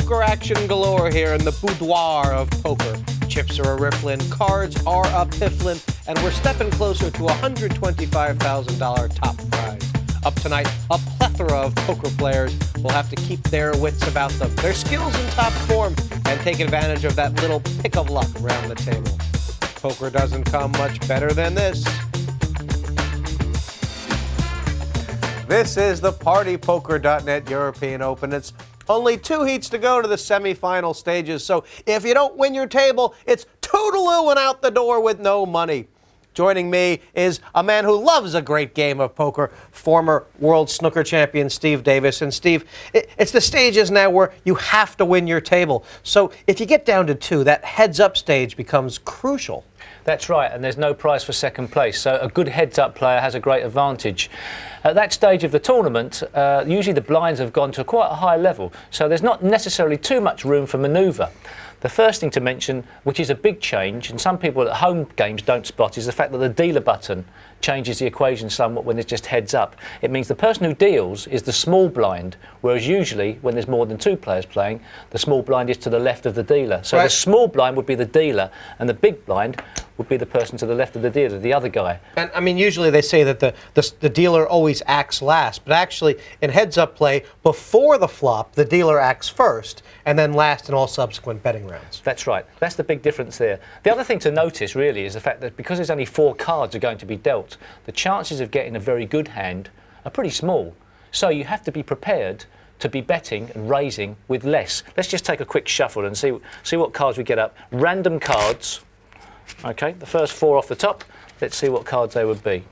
poker action galore here in the boudoir of poker. Chips are a-rifflin', cards are a-pifflin', and we're stepping closer to $125,000 top prize. Up tonight, a plethora of poker players will have to keep their wits about them, their skills in top form, and take advantage of that little pick of luck around the table. Poker doesn't come much better than this. This is the partypoker.net European Open. It's only 2 heats to go to the semifinal stages, so if you don't win your table, it's toodaloo and out the door with no money. Joining me is a man who loves a great game of poker, former world snooker champion Steve Davis. And Steve, it's the stages now where you have to win your table. So if you get down to 2, that heads-up stage becomes crucial. That's right, and there's no prize for second place, so a good heads-up player has a great advantage. At that stage of the tournament, usually the blinds have gone to quite a high level, so there's not necessarily too much room for manoeuvre. The first thing to mention, which is a big change, and some people at home games don't spot, is the fact that the dealer button changes the equation somewhat when there's just heads up. It means the person who deals is the small blind, whereas usually when there's more than 2 players playing, the small blind is to the left of the dealer. So the small blind would be the dealer, and the big blind would be the person to the left of the dealer, the other guy. And I mean, usually they say that the dealer always acts last, but actually in heads-up play, before the flop, the dealer acts first, and then last in all subsequent betting rounds. That's right. That's the big difference there. The other thing to notice, really, is the fact that because there's only 4 cards are going to be dealt, the chances of getting a very good hand are pretty small. So you have to be prepared to be betting and raising with less. Let's just take a quick shuffle and see what cards we get up. Random cards. Okay, the first 4 off the top. Let's see what cards they would be.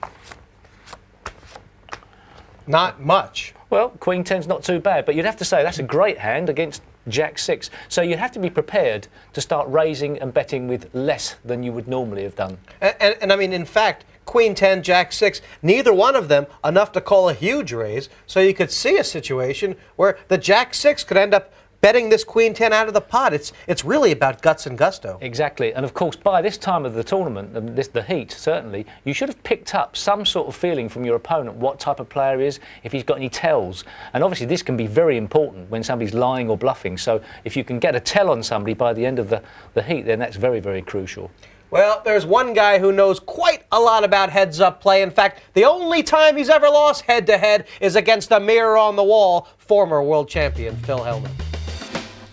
Not much. Well, Queen 10's not too bad, but you'd have to say that's a great hand against Jack 6. So you have to be prepared to start raising and betting with less than you would normally have done. And I mean, in fact, Queen 10, Jack 6, neither one of them enough to call a huge raise. So you could see a situation where the Jack 6 could end up betting this Queen 10 out of the pot. It's really about guts and gusto. Exactly. And of course, by this time of the tournament, the heat, certainly, you should have picked up some sort of feeling from your opponent, what type of player he is, if he's got any tells. And obviously, this can be very important when somebody's lying or bluffing. So if you can get a tell on somebody by the end of the heat, then that's very, very crucial. Well, there's one guy who knows quite a lot about heads-up play. In fact, the only time he's ever lost head-to-head is against the mirror on the wall, former world champion Phil Hellmuth.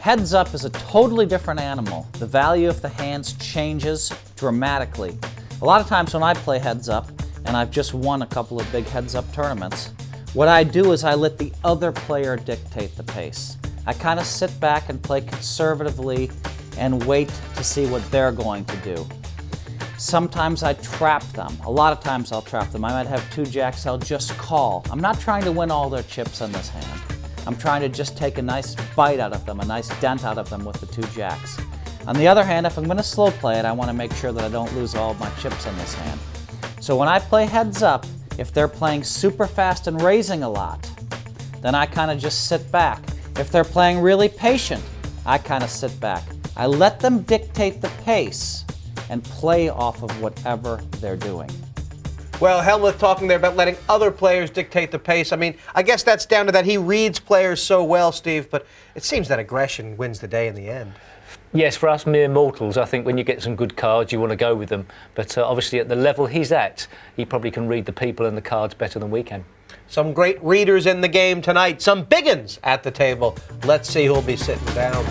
Heads up is a totally different animal. The value of the hands changes dramatically. A lot of times when I play heads up, and I've just won a couple of big heads up tournaments, what I do is I let the other player dictate the pace. I kind of sit back and play conservatively and wait to see what they're going to do. Sometimes I trap them. A lot of times I'll trap them. I might have 2 jacks, I'll just call. I'm not trying to win all their chips in this hand. I'm trying to just take a nice bite out of them, a nice dent out of them with the 2 jacks. On the other hand, if I'm going to slow play it, I want to make sure that I don't lose all of my chips in this hand. So when I play heads up, if they're playing super fast and raising a lot, then I kind of just sit back. If they're playing really patient, I kind of sit back. I let them dictate the pace and play off of whatever they're doing. Well, Hellmuth talking there about letting other players dictate the pace. I mean, I guess that's down to that he reads players so well, Steve, but it seems that aggression wins the day in the end. Yes, for us mere mortals, I think when you get some good cards, you want to go with them. But obviously at the level he's at, he probably can read the people and the cards better than we can. Some great readers in the game tonight, some big uns at the table. Let's see who'll be sitting down.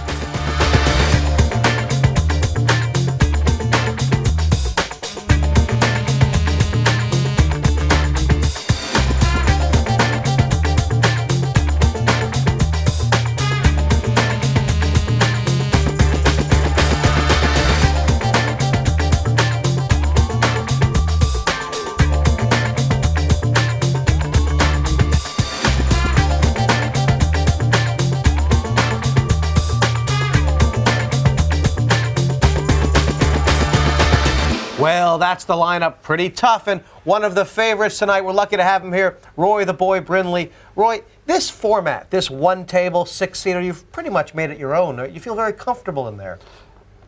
Well, that's the lineup. Pretty tough, and one of the favorites tonight. We're lucky to have him here, Roy the Boy Brindley. Roy, this format, this one table, 6-seater, you've pretty much made it your own. You feel very comfortable in there.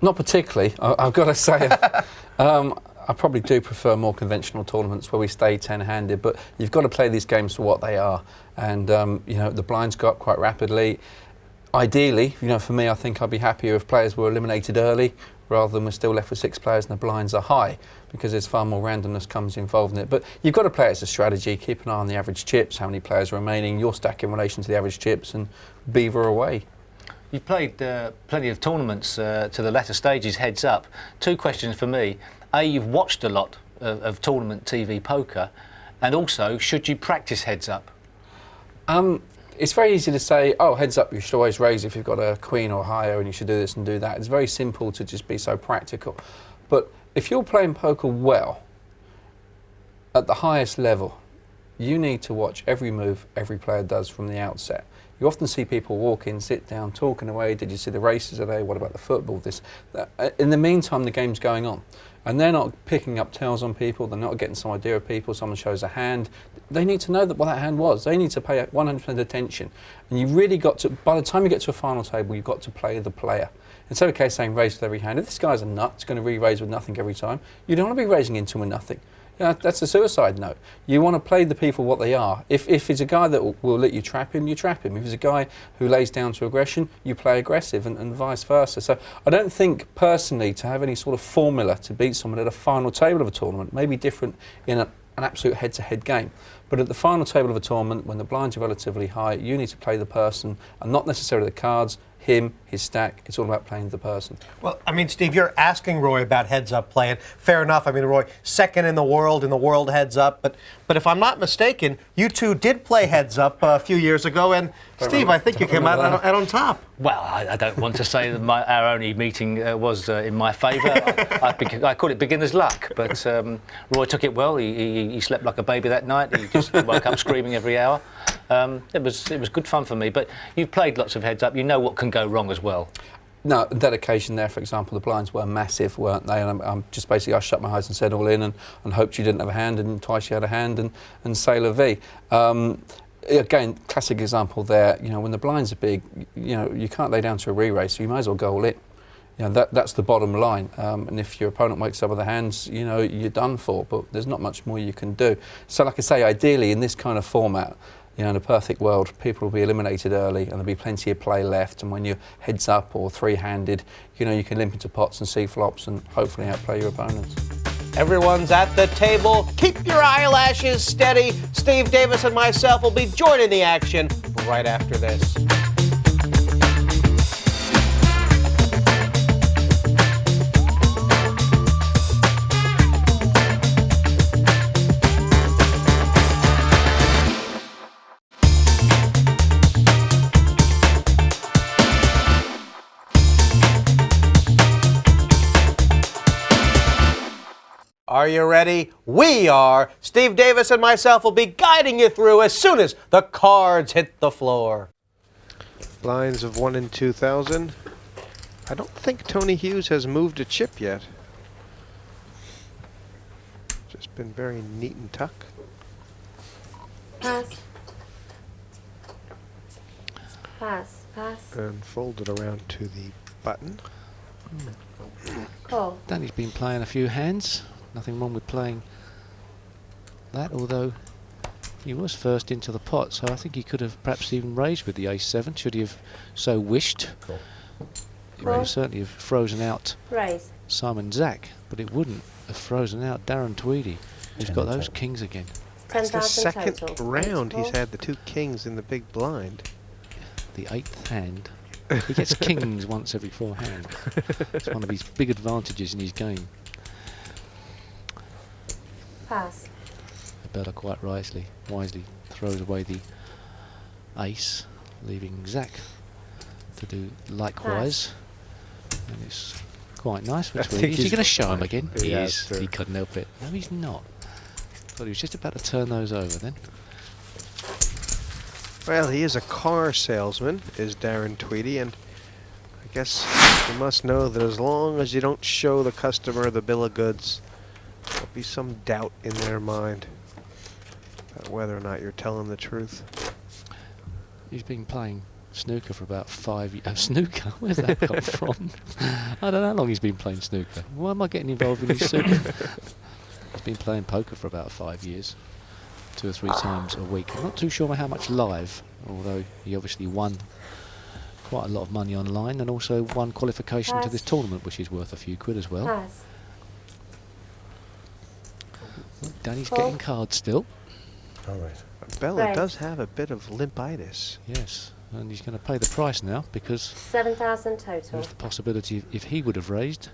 Not particularly, I've got to say. I probably do prefer more conventional tournaments where we stay 10-handed, but you've got to play these games for what they are. And, you know, the blinds go up quite rapidly. Ideally, you know, for me, I think I'd be happier if players were eliminated early rather than we're still left with 6 players and the blinds are high, because there's far more randomness comes involved in it. But you've got to play it as a strategy, keep an eye on the average chips, how many players are remaining, your stack in relation to the average chips, and beaver away. You've played plenty of tournaments to the latter stages, heads up. 2 questions for me. A, you've watched a lot of tournament TV poker, and also, should you practice heads up? It's very easy to say, oh, heads up, you should always raise if you've got a queen or higher and you should do this and do that. It's very simple to just be so practical. But if you're playing poker well, at the highest level, you need to watch every move every player does from the outset. You often see people walk in, sit down, talking away. Did you see the races today? What about the football? This. That. In the meantime, the game's going on. And they're not picking up tells on people. They're not getting some idea of people. Someone shows a hand. They need to know what that hand was. They need to pay 100% attention. And you really got to, by the time you get to a final table, you've got to play the player. Instead of case saying raise with every hand, if this guy's a nut, he's going to re-raise with nothing every time, you don't want to be raising into with nothing. You know, that's a suicide note. You want to play the people what they are. If he's a guy that will let you trap him, you trap him. If he's a guy who lays down to aggression, you play aggressive, and vice versa. So I don't think, personally, to have any sort of formula to beat someone at a final table of a tournament may be different in an absolute head-to-head game. But at the final table of a tournament, when the blinds are relatively high, you need to play the person, and not necessarily the cards, him, his stack. It's all about playing the person. Well, I mean, Steve, you're asking Roy about heads-up playing. Fair enough. I mean, Roy, second in the world heads-up. But if I'm not mistaken, you two did play heads-up a few years ago, and Steve, I think you came out on top. Well, I don't want to say that our only meeting was in my favour. I call it beginner's luck, but Roy took it well. He slept like a baby that night. He just woke up screaming every hour. It was good fun for me. But you've played lots of heads up. You know what can go wrong as well. No, that occasion there, for example, the blinds were massive, weren't they? And I'm just basically, I shut my eyes and said all in and hoped you didn't have a hand, and twice you had a hand, and Sailor V. Again, classic example there. You know, when the blinds are big, you know, you can't lay down to a re-raise, so you might as well go all in. You know, that's the bottom line. And if your opponent wakes up with the hands, you know, you're done for. But there's not much more you can do. So, like I say, ideally in this kind of format, you know, in a perfect world, people will be eliminated early, and there'll be plenty of play left. And when you're heads up or three-handed, you know, you can limp into pots and see flops and hopefully outplay your opponents. Everyone's at the table. Keep your eyelashes steady. Steve Davis and myself will be joining the action right after this. Are you ready? We are. Steve Davis and myself will be guiding you through as soon as the cards hit the floor. Blinds of 1 in 2,000. I don't think Tony Hughes has moved a chip yet. Just been very neat and tuck. Pass. Pass. Pass. And fold it around to the button. Call. Danny's been playing a few hands. Nothing wrong with playing that, although he was first into the pot, so I think he could have perhaps even raised with the ace-7, should he have so wished. It would certainly have frozen out Raise. Simon Zach, but it wouldn't have frozen out Darren Tweedie, who's got those kings again. That's the 10,000 second total. round he's Call. had the 2 kings in the big blind. The 8th hand. He gets kings once every 4 hands. It's one of his big advantages in his game. Pass. Abella quite wisely throws away the ace, leaving Zach to do likewise. And it's quite nice for Tweedie. Is he going to show him again? He is. He couldn't help it. No, he's not. Thought he was just about to turn those over then. Well, he is a car salesman, is Darren Tweedie, and I guess you must know that as long as you don't show the customer the bill of goods, there'll be some doubt in their mind about whether or not you're telling the truth. He's been playing snooker for about 5 years. Snooker? Where's that come from? I don't know how long he's been playing snooker. Why am I getting involved in his snooker? He's been playing poker for about 5 years, 2 or 3 times a week. I'm not too sure how much live, although he obviously won quite a lot of money online, and also won qualification to Pass. this tournament, which is worth a few quid as well. Pass. Danny's Four. getting cards still. All right. Abella Right. does have a bit of limpitis. Yes, and he's going to pay the price now because 7,000 total. there's the possibility if he would have raised,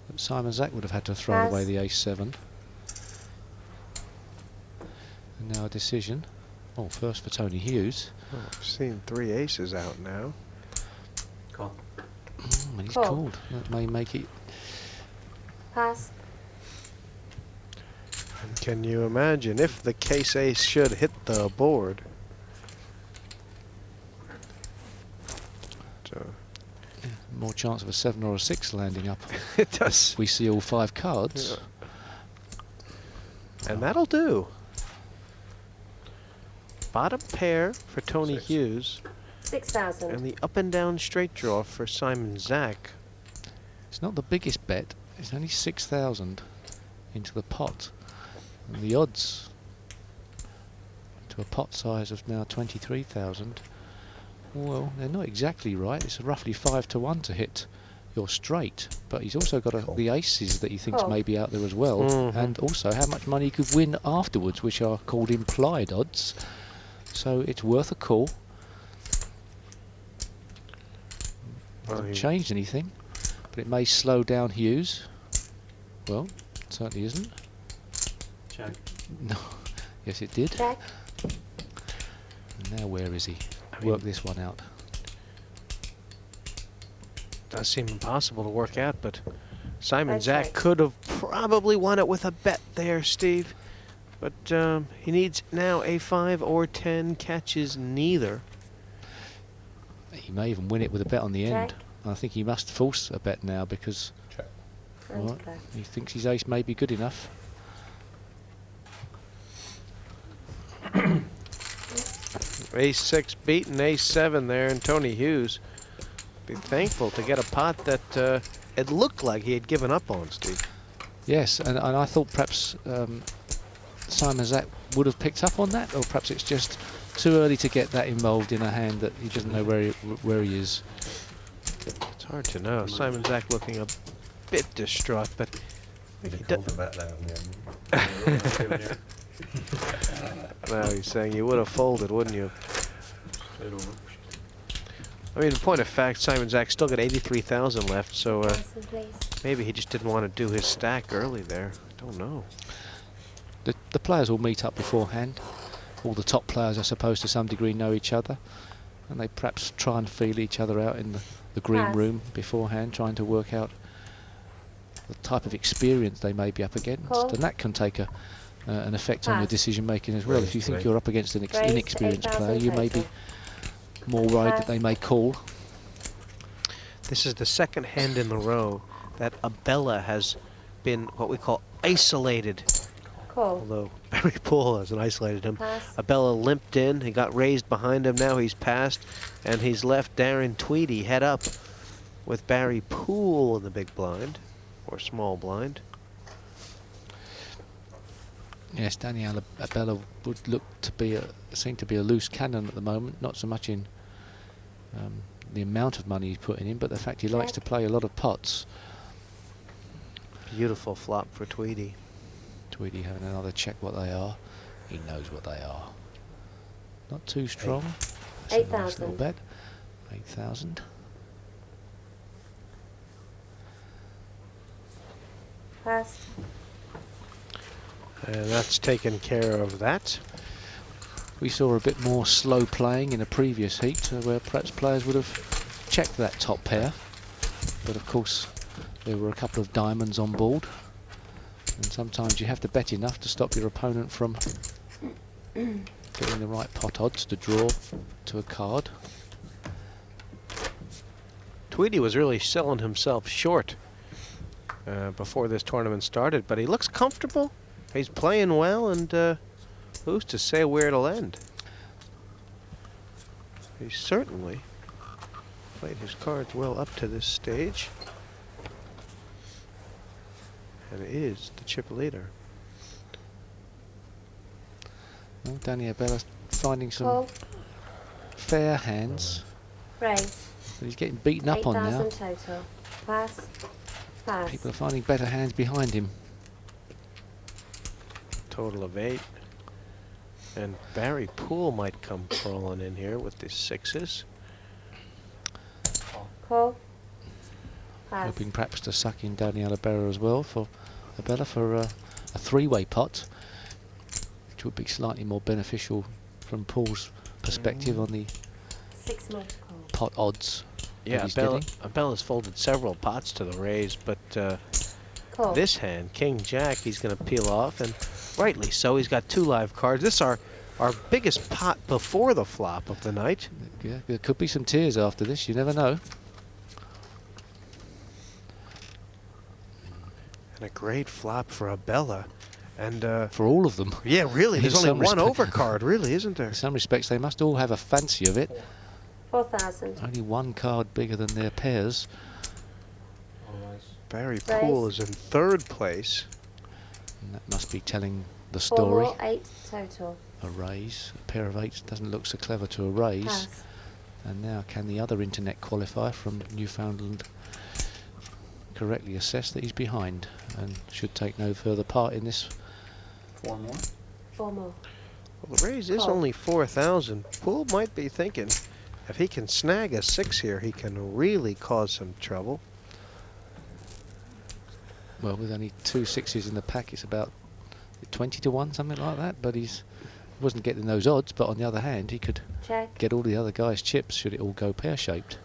that Simon Zach would have had to throw Pass. away the ace-7. And now a decision. Oh, first for Tony Hughes. Oh, I've seen 3 aces out now. And he's Call. called. That may make it. Pass. And can you imagine if the case ace should hit the board? So More chance of a 7 or a 6 landing up. it does. We see all 5 cards. And that'll do. Bottom pair for Tony Hughes, 6,000. and the up and down straight draw for Simon Zach. It's not the biggest bet. It's only 6,000 into the pot. And the odds to a pot size of now 23,000. Well, they're not exactly right. It's roughly 5 to 1 to hit your straight. But he's also got the aces that he thinks Call. may be out there as well. Mhm. And also how much money he could win afterwards, which are called implied odds. So it's worth a call. Well, Hasn't he- changed anything, but it may slow down Hughes. Well, it certainly isn't. Check. No. Yes, it did. Check. And now where is he? I mean- Work this one out. Does seem impossible to work out, but Simon That's Zach right. could have probably won it with a bet there, Steve. But he needs now a 5 or 10, catches neither. He may even win it with a bet on the end. Check. I think he must force a bet now because And right, go. he thinks his ace may be good enough. Ace-6 beaten, ace-7 there, and Tony Hughes be thankful to get a pot that it looked like he had given up on, Steve. Yes, and I thought perhaps Simon Zach would have picked up on that, or perhaps it's just too early to get that involved in a hand that he doesn't know where he is. It's hard to know. Simon Zach looking a bit distraught, but he no, he's saying you would have folded, wouldn't you? I mean, in point of fact, Simon Zach still got 83,000 left, so Pass, please. maybe he just didn't want to do his stack early there. I don't know. The players will meet up beforehand. All the top players, I suppose, to some degree know each other, and they perhaps try and feel each other out in the green Pass. room beforehand, trying to work out the type of experience they may be up against, Call. and that can take an effect on your Pass. decision making as well. If you think you're up against an Raise inexperienced 8,000 player, you may be total. more worried that Pass. they may call. This is the second hand in the row that Abella has been what we call isolated. Call. Although Barry Poole hasn't isolated him. Pass. Abella limped in. He got raised behind him. Now he's passed. And he's left Darren Tweedie head up with Barry Poole in the big blind. Or small blind. Yes, Daniel Abella would look to be seem to be a loose cannon at the moment. Not so much in the amount of money he's putting in, but the fact he likes to Check. play a lot of pots. Beautiful flop for Tweedie. Tweedie having another check what they are. He knows what they are. Not too strong. That's a nice little 8,000. bet. 8,000. Pass. And that's taken care of that. We saw a bit more slow playing in a previous heat where perhaps players would have checked that top pair. But of course there were a couple of diamonds on board. And sometimes you have to bet enough to stop your opponent from getting the right pot odds to draw to a card. Tweedie was really selling himself short before this tournament started, but he looks comfortable. He's playing well, and who's to say where it'll end? He certainly played his cards well up to this stage, and is the chip leader. Well, Danny Abella finding some Call. fair hands. Raise. But he's getting beaten up on now. 8,000 total. Pass. Pass. People are finding better hands behind him. Total of 8. And Barry Poole might come crawling in here with the 6s. Call. Pass. Hoping perhaps to suck in down the Abella as well for Abella for a three-way pot, which would be slightly more beneficial from Poole's perspective on the 6 more to call. pot odds. Yeah, that he's Abella's folded several pots to the raise, but Call. this hand, King Jack, he's going to peel off, and rightly so. He's got 2 live cards. This is our biggest pot before the flop of the night. Yeah, there could be some tears after this. You never know. And a great flop for Abella. And For all of them. yeah, really, there's In only some one respect- overcard, really, isn't there? In some respects, they must all have a fancy of it. 4,000. Only one card bigger than their pairs. Barry Raise. Poole is in 3rd place. And that must be telling the 4 story. more, 8 total. A raise. A pair of 8s doesn't look so clever to a raise. Pass. And now can the other internet qualifier from Newfoundland correctly assess that he's behind and should take no further part in this? 4 more. 4 more. Well, the raise is Call. only 4,000. Poole might be thinking, if he can snag a 6 here, he can really cause some trouble. Well, with only 2 6s in the pack, it's about 20 to 1, something like that. But he wasn't getting those odds. But on the other hand, he could Check. get all the other guys' chips should it all go pear-shaped.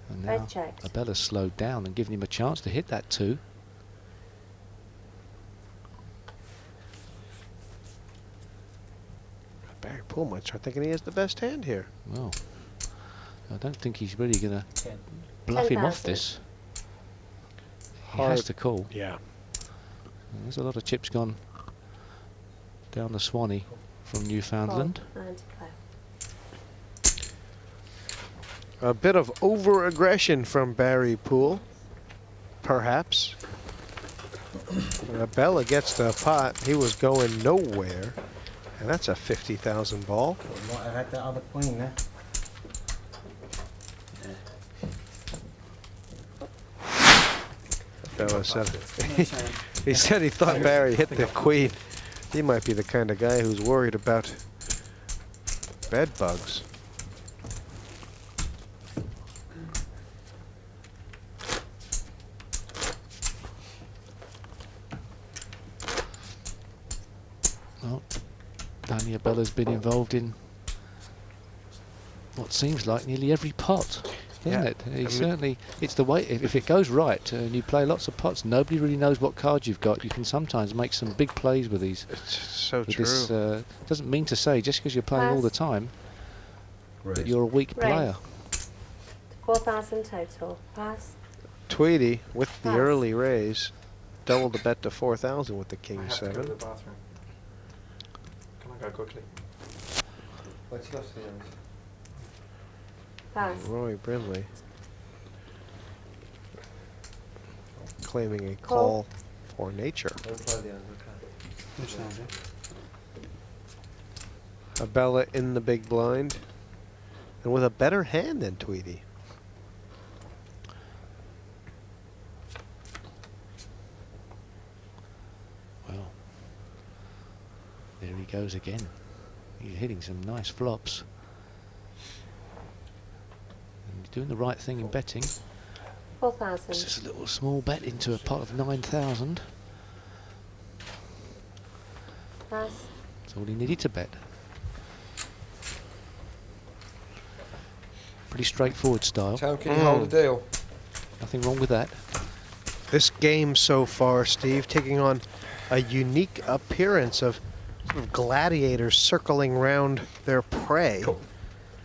And now Both checked. Abella's slowed down and given him a chance to hit that 2. Barry Poole might start thinking he has the best hand here. Well, I don't think he's really going to bluff him off 10,000. this. He has Hard. to call. Yeah. There's a lot of chips gone down the Swanee from Newfoundland. Call. And declare. A bit of over-aggression from Barry Poole, perhaps. When Abella gets the pot, he was going nowhere. And that's a 50,000 ball. I had the other queen there. Abella said he said he thought Barry hit the queen. He might be the kind of guy who's worried about bed bugs. Well, Danny Abella's been involved in what seems like nearly every pot, isn't Yeah, it? I He mean- certainly, it's the way, if it goes right and you play lots of pots, nobody really knows what cards you've got. You can sometimes make some big plays with these. It's so With true. this, doesn't mean to say just because you're playing all the Pass. time that you're a weak Raise. player. 4,000 total. Pass. Tweedie with the Pass. early raise doubled the bet to 4,000 with the I king have to go to the 7. bathroom. Can I go quickly? What's lost the others? Pass. Roy Brindley claiming a Call. call for nature. Don't play the other card. Which sounds it? Abella in the big blind and with a better hand than Tweedie. Well, there he goes again. He's hitting some nice flops. And he's doing the right thing in betting. 4,000. It's just a little small bet into a pot of 9,000. Pass. That's all he needed to bet. Pretty straightforward style. Tell him, can you hold a deal? Nothing wrong with that. This game so far, Steve, taking on a unique appearance of sort of gladiators circling round their prey.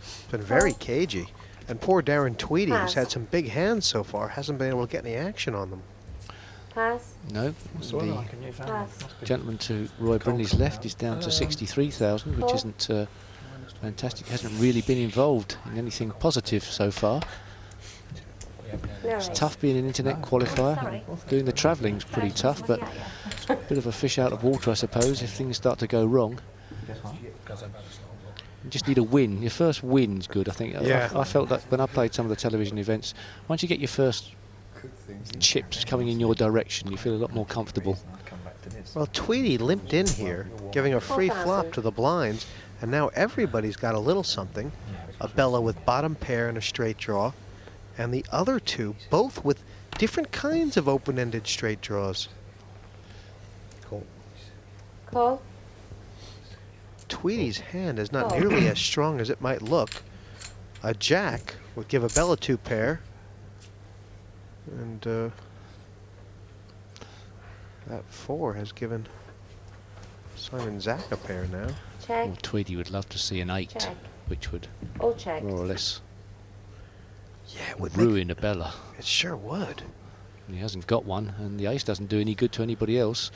It's been very cagey. And poor Darren Tweedie, who's Pass. had some big hands so far, hasn't been able to get any action on them. Pass. No, What's the one the like a Newfoundland? Pass. Must be. gentleman to Roy Brindley's left is down to 63,000, which Call. isn't fantastic. Hasn't really been involved in anything positive so far. No It's raise. tough being an internet qualifier. Sorry. Doing the travelling's pretty tough, but a bit of a fish out of water, I suppose, if things start to go wrong. You just need a win. Your first win's good, I think. Yeah. I felt that when I played some of the television events, once you get your first chips coming in your direction, you feel a lot more comfortable. Well, Tweedie limped in here, giving a free 4,000. flop to the blinds, and now everybody's got a little something. Abella with bottom pair and a straight draw, and the other two both with different kinds of open-ended straight draws. Call. Tweedie's hand is not Oh. nearly as strong as it might look. A jack would give Abella 2 pair, and that 4 has given Simon Zach a pair now. Check. Well, Tweedie would love to see an 8, Check. which would All checked. more or less Yeah, it would make, ruin Abella. it sure would. He hasn't got one, and the ace doesn't do any good to anybody else.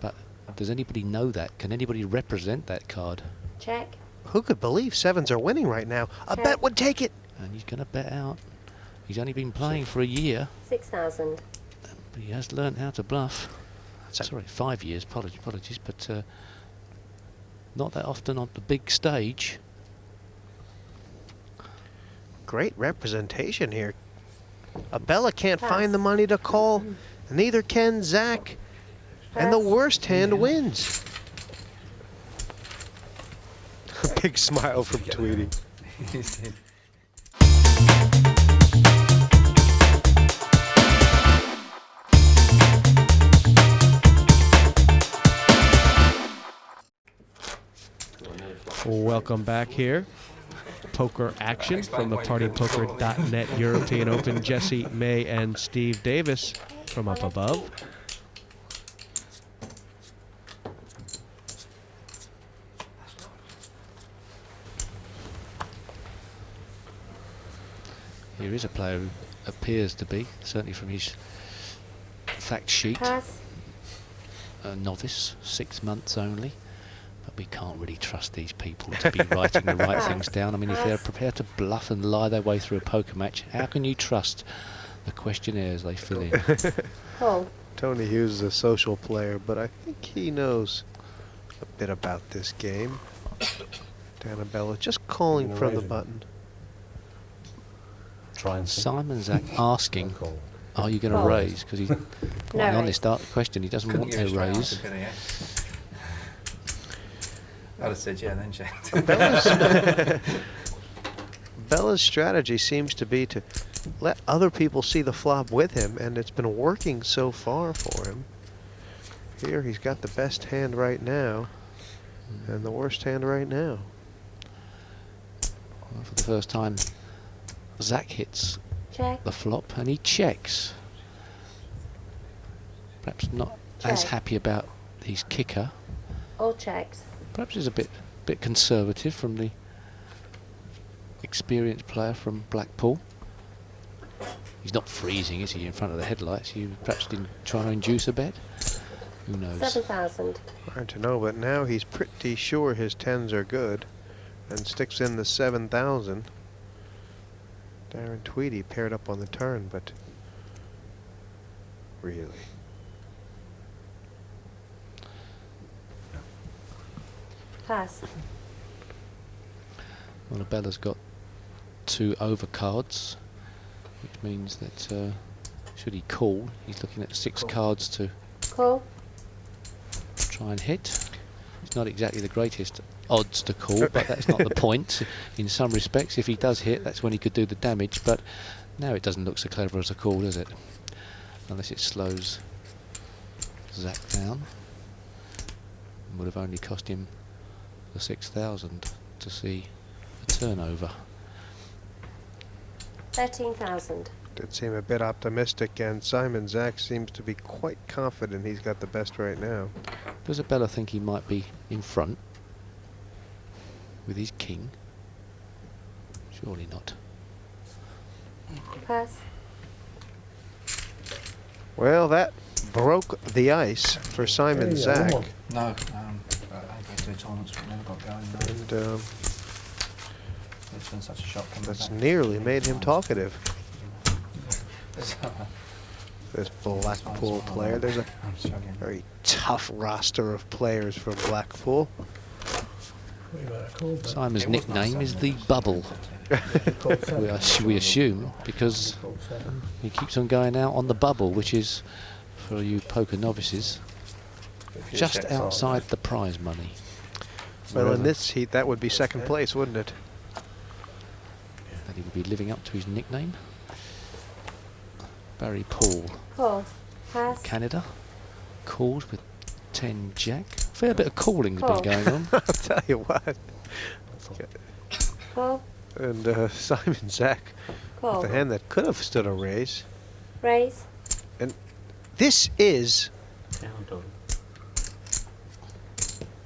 But does anybody know that? Can anybody represent that card? Check. Who could believe sevens are winning right now? A Check. bet would take it. And he's going to bet out. He's only been playing for a year, 6,000. but he has learned how to bluff. That's a- Sorry, 5 years. Apologies, but not that often on the big stage. Great representation here. Abella can't Pass. find the money to call, neither can Zach. And the Pass. worst hand wins. A big smile from Tweedie. Welcome back here. Poker action from the partypoker.net European Open. Jesse May and Steve Davis from up above. Here is a player who appears to be, certainly from his fact sheet, Pass. a novice, 6 months only. But we can't really trust these people to be writing the right things down. I mean, if they're prepared to bluff and lie their way through a poker match, how can you trust the questionnaires they fill in? Call. Tony Hughes is a social player, but I think he knows a bit about this game. Dan Abella just calling from the button. Simon Zach asking, are you going to Fold. raise? Because he's quite No an honest raise. question. He doesn't want to raise. I'd have said yeah, then checked. Bella's strategy seems to be to let other people see the flop with him, and it's been working so far for him. Here he's got the best hand right now, and the worst hand right now. Well, for the first time, Zach hits Check. the flop and he checks. Perhaps not as Check. happy about his kicker. All checked. Perhaps he's a bit conservative from the experienced player from Blackpool. He's not freezing, is he, in front of the headlights? You perhaps didn't try to induce a bet? Who knows? 7,000. Hard to know, but now he's pretty sure his tens are good, and sticks in the 7,000. Darren Tweedie paired up on the turn, but really. Pass. Well, Abella's got 2 overcards, which means that should he call, he's looking at 6 cards to Call. try and hit. It's not exactly the greatest odds to call, but that's not the point. In some respects, if he does hit, that's when he could do the damage, but now it doesn't look so clever as a call, does it? Unless it slows Zach down. Would have only cost him the 6,000 to see a turnover. 13,000. Did seem a bit optimistic, and Simon Zach seems to be quite confident he's got the best right now. Does Abella think he might be in front with his king? Surely not. Pass. Well, that broke the ice for Simon Zach. No, I go to the tournaments, but never got going. No. And It's been such a shock coming that's back. nearly made him talkative. So, This Blackpool player. There's a I'm struggling. very tough roster of players from Blackpool. Simon's nickname is the Bubble. we assume because he keeps on going out on the bubble, which is, for you poker novices, just outside the prize money. Well, in this heat, that would be second place, wouldn't it? That he would be living up to his nickname. Barry Poole, Call. Pass. Canada, calls with 10 jack. Fair bit of calling's been Call. going on. I'll tell you what. Call. And Simon Zach Call. with a hand that could have stood a raise. Raise. This is,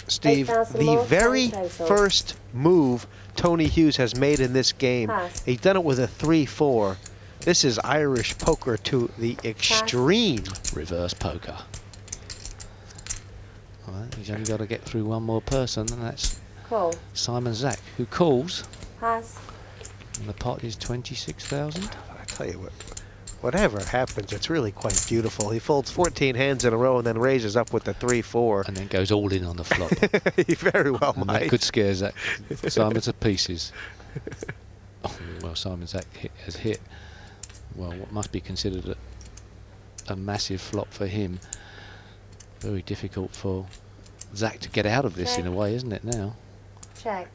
Steve, 8,000 the more, very 10 total. first move Tony Hughes has made in this game. Pass. He's done it with a 3-4. This is Irish poker to the extreme. Reverse poker. All right, he's only got to get through one more person, and that's Call. Simon Zach, who calls, Pass. and the pot is 26,000. I tell you what, whatever happens, it's really quite beautiful. He folds 14 hands in a row and then raises up with the 3-4. And then goes all in on the flop. He very well And might. that could scare Zach Simon to pieces. Oh, well, Simon Zach has hit, well, what must be considered a massive flop for him. Very difficult for Zach to get out of this in a way, isn't it, now? Check.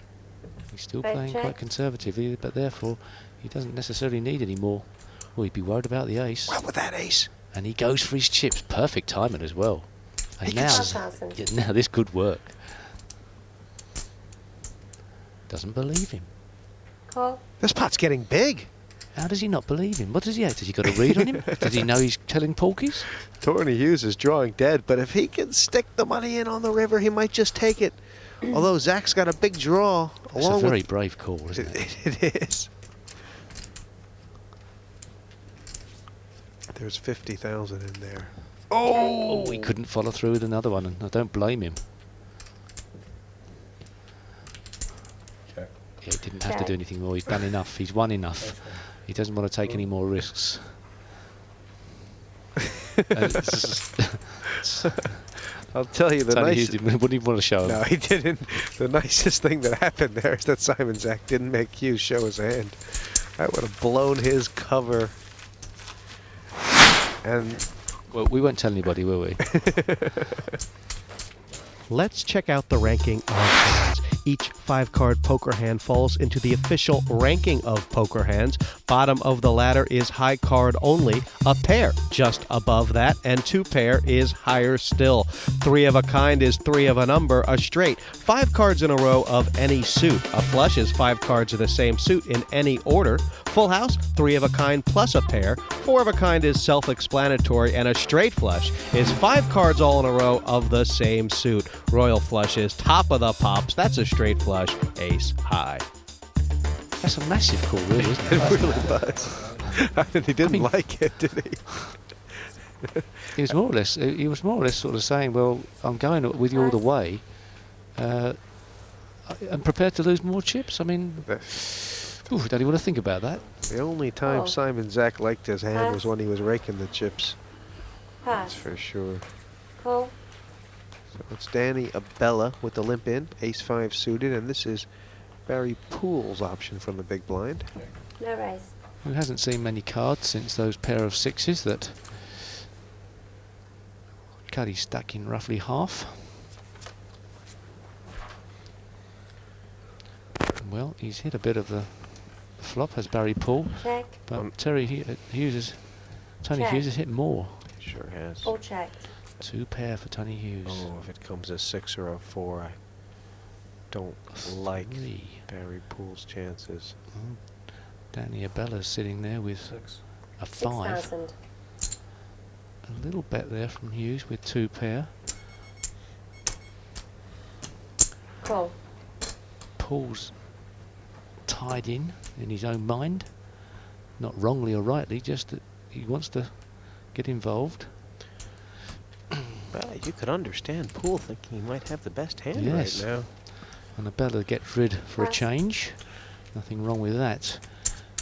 He's still Both playing quite checked. conservatively, but therefore he doesn't necessarily need any more. Well, he'd be worried about the ace. Well, with that ace. And he goes for his chips. Perfect timing as well. And He now, gets 12,000. yeah, now this could work. Doesn't believe him. Call. This pot's getting big. How does he not believe him? What does he have? Does he got a read on him? Does he know he's telling porkies? Tony Hughes is drawing dead, but if he can stick the money in on the river, he might just take it. Although Zach's got a big draw. It's a Along very with brave call, isn't it? it is. There's 50,000 in there. Oh, he couldn't follow through with another one, and I don't blame him. Check. Yeah, he didn't have to do Check. anything more. He's done enough. He's won enough. He doesn't want to take any more risks. I'll tell you the Tony Hughes nicest. wouldn't even want to show him. No, he didn't. The nicest thing that happened there is that Simon Zach didn't make Hughes show his hand. That would have blown his cover. And Well, we won't tell anybody, will we? let's check out the ranking of hands. Each 5-card poker hand falls into the official ranking of poker hands. Bottom of the ladder is high card only. A pair just above that, and 2 pair is higher still. 3 of a kind is 3 of a number. A straight, 5 cards in a row of any suit. A flush is 5 cards of the same suit in any order. Full house, 3 of a kind plus a pair. 4 of a kind is self-explanatory, and a straight flush is 5 cards all in a row of the same suit. Royal flush is top of the pops. That's a straight flush, ace high. That's a massive call, really, isn't it? It really was. I mean, he didn't like it, did he? He was more or less. He was more or less sort of saying, "Well, I'm going with you all the way. I'm prepared to lose more chips." I mean, ooh, don't you want to think about that? The only time Oh. Simon Zach liked his hand was Pass. when he was raking the chips. That's Pass. for sure. Call. So it's Danny Abella with the limp in, ace-5 suited, and this is Barry Poole's option from the big blind. No raise. Who hasn't seen many cards since those pair of sixes that cut his stack in roughly half. Well, he's hit a bit of the flop, has Barry Poole, Check. but Tony Hughes Check. has hit more. Sure has. All checked. 2 pair for Tony Hughes. Oh, if it comes a 6 or a 4, I don't like 3. Barry Poole's chances. Danny Abella's sitting there with 6. a 5. 6,000. A little bet there from Hughes with 2 pair. Call. Poole's tied in his own mind. Not wrongly or rightly, just that he wants to get involved. Well, you could understand Poole thinking he might have the best hand Yes. right now. And Abella gets rid for a Pass. change. Nothing wrong with that.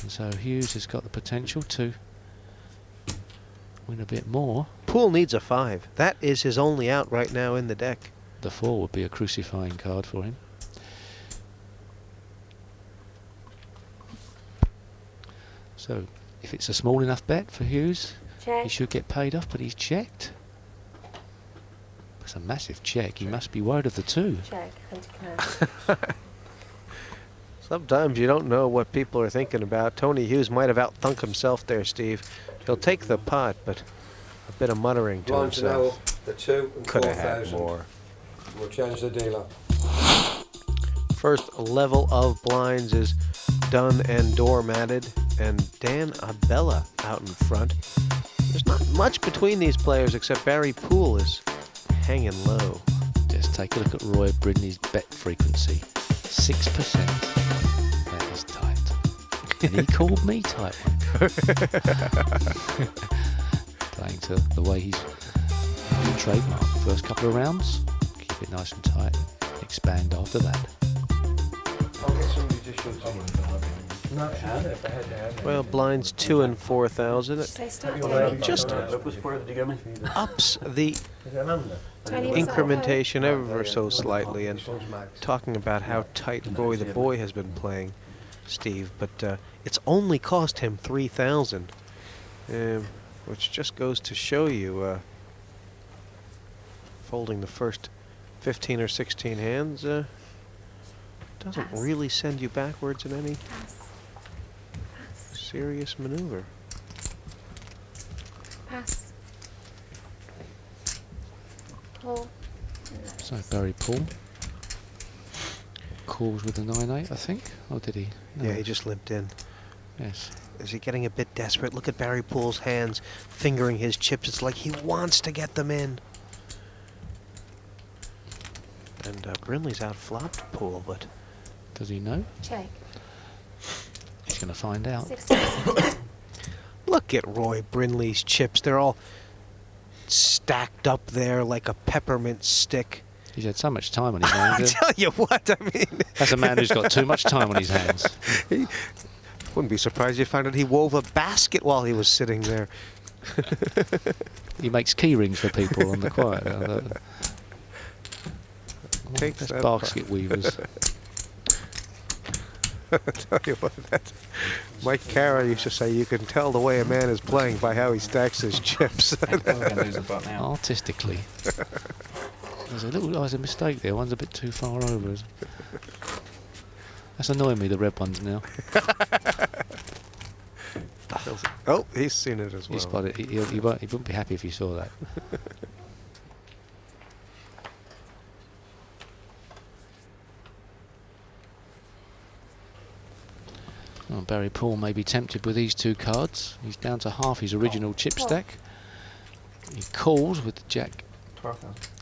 And so Hughes has got the potential to win a bit more. Poole needs a 5. That is his only out right now in the deck. The 4 would be a crucifying card for him. So if it's a small enough bet for Hughes, he Check. should get paid off, but he's checked. It's a massive check. He must be worried of the 2. Check. Anti-cash. Sometimes you don't know what people are thinking about. Tony Hughes might have outthunk himself there, Steve. He'll take the pot, but a bit of muttering to Blind to know himself. the 2 and Could have had 4,000. more. We'll change the dealer. First level of blinds is done and doormatted, and Dan Abella out in front. There's not much between these players except Barry Poole is hanging low. Just take a look at Roy Brindley's bet frequency. 6%. That is tight. And he called me tight one. Playing to the way he's trademarked. First couple of rounds, keep it nice and tight. Expand after that. I'll get somebody to shoot someone. No, Well, blinds 2 and 4,000. It Say stop. just ups the incrementation ever so slightly, and talking about how tight Roy the Boy has been playing, Steve, but it's only cost him 3,000, which just goes to show you folding the first 15 or 16 hands doesn't Pass. really send you backwards in any Pass. Pass. serious maneuver. Pass. Pull. So Barry Poole calls with the 9-8, I think. Or did he? No. Yeah, he just limped in. Yes. Is he getting a bit desperate? Look at Barry Poole's hands fingering his chips. It's like he wants to get them in. And Brindley's outflopped Poole, but Does he know? Check. He's going to find out. 6,000. look at Roy Brindley's chips. They're all stacked up there like a peppermint stick. He's had so much time on his I hands. tell you what, I mean, That's a man who's got too much time on his hands. wouldn't be surprised if you found out he wove a basket while he was sitting there. He makes key rings for people on the quiet. Takes That's that basket weavers. I tell you what, Mike Carra used to say you can tell the way a man is playing by how he stacks his chips. Artistically. There's a mistake there. One's a bit too far over. That's annoying me, the red ones now. Oh, he's seen it as well. He spotted it. He wouldn't be happy if he saw that. Well, Barry Poole may be tempted with these two cards. He's down to half his original chip stack. He calls with the Jack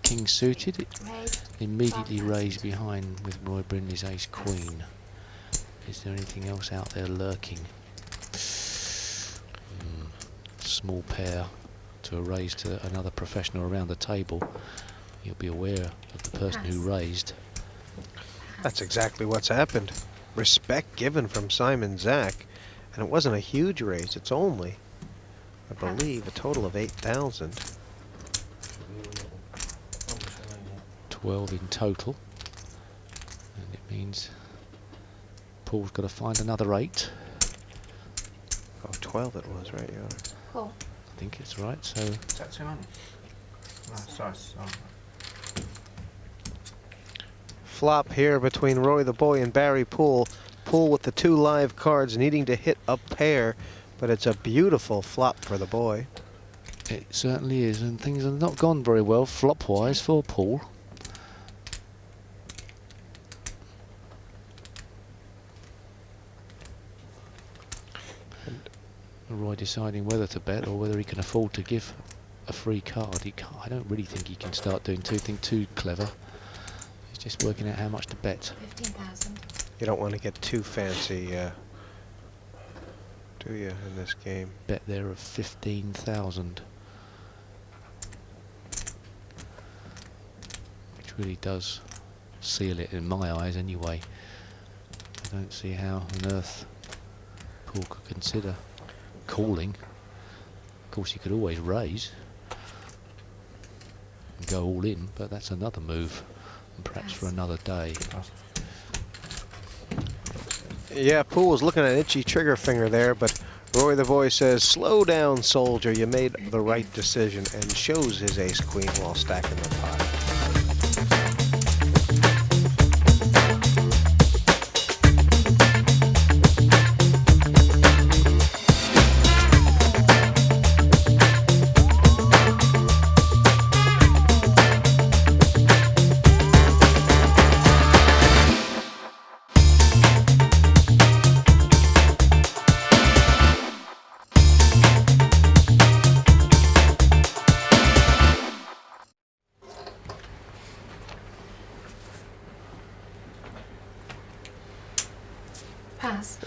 King suited. Raised. Immediately 12,000. raised behind with Roy Brindley's Ace Queen. Is there anything else out there lurking? Small pair to a raise to another professional around the table. You'll be aware of the person who raised. That's exactly what's happened. Respect given from Simon Zach, and it wasn't a huge raise. It's only, I believe, a total of 8,000. 12 in total. And it means Paul's got to find another 8. Oh, 12 it was, right? Yeah. Cool. I think it's right, so Is that too many? No, sorry. Flop here between Roy the Boy and Barry Poole. Poole with the 2 live cards needing to hit a pair, but it's a beautiful flop for the boy. it certainly is, and things have not gone very well flop-wise for Poole. Roy deciding whether to bet or whether he can afford to give a free card. He can't, I don't really think he can start doing too clever. He's just working out how much to bet. 15,000. You don't want to get too fancy, do you, in this game? Bet there of 15,000. Which really does seal it in my eyes anyway. I don't see how on earth Poole could consider calling. Of course he could always raise and go all in, but that's another move, and perhaps for another day. Yeah, Poole was looking at an itchy trigger finger there, but Roy the Voice says, slow down, soldier. You made the right decision, and shows his ace-queen while stacking the pot. Pass.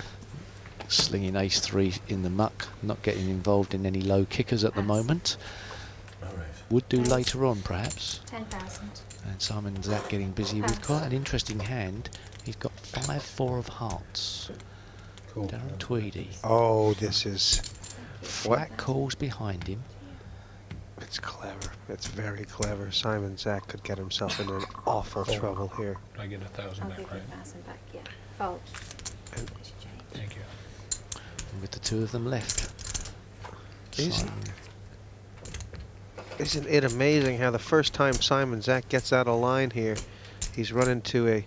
Slinging ace-3 in the muck, not getting involved in any low kickers at the Pass. moment. Would do later on, perhaps. 10,000. And Simon Zach getting busy with Pass. quite an interesting hand. He's got 5-4 of hearts. Cool. Darren Tweedie. Oh, this is... Flat calls behind him. It's clever. It's very clever. Simon Zach could get himself into an awful trouble here. I get 1,000 I'll back, give you right? 1,000 back, yeah. Fold. And- Thank you. And with the two of them left. Isn't- Simon- Isn't it amazing how the first time Simon Zach gets out of line here, he's run into a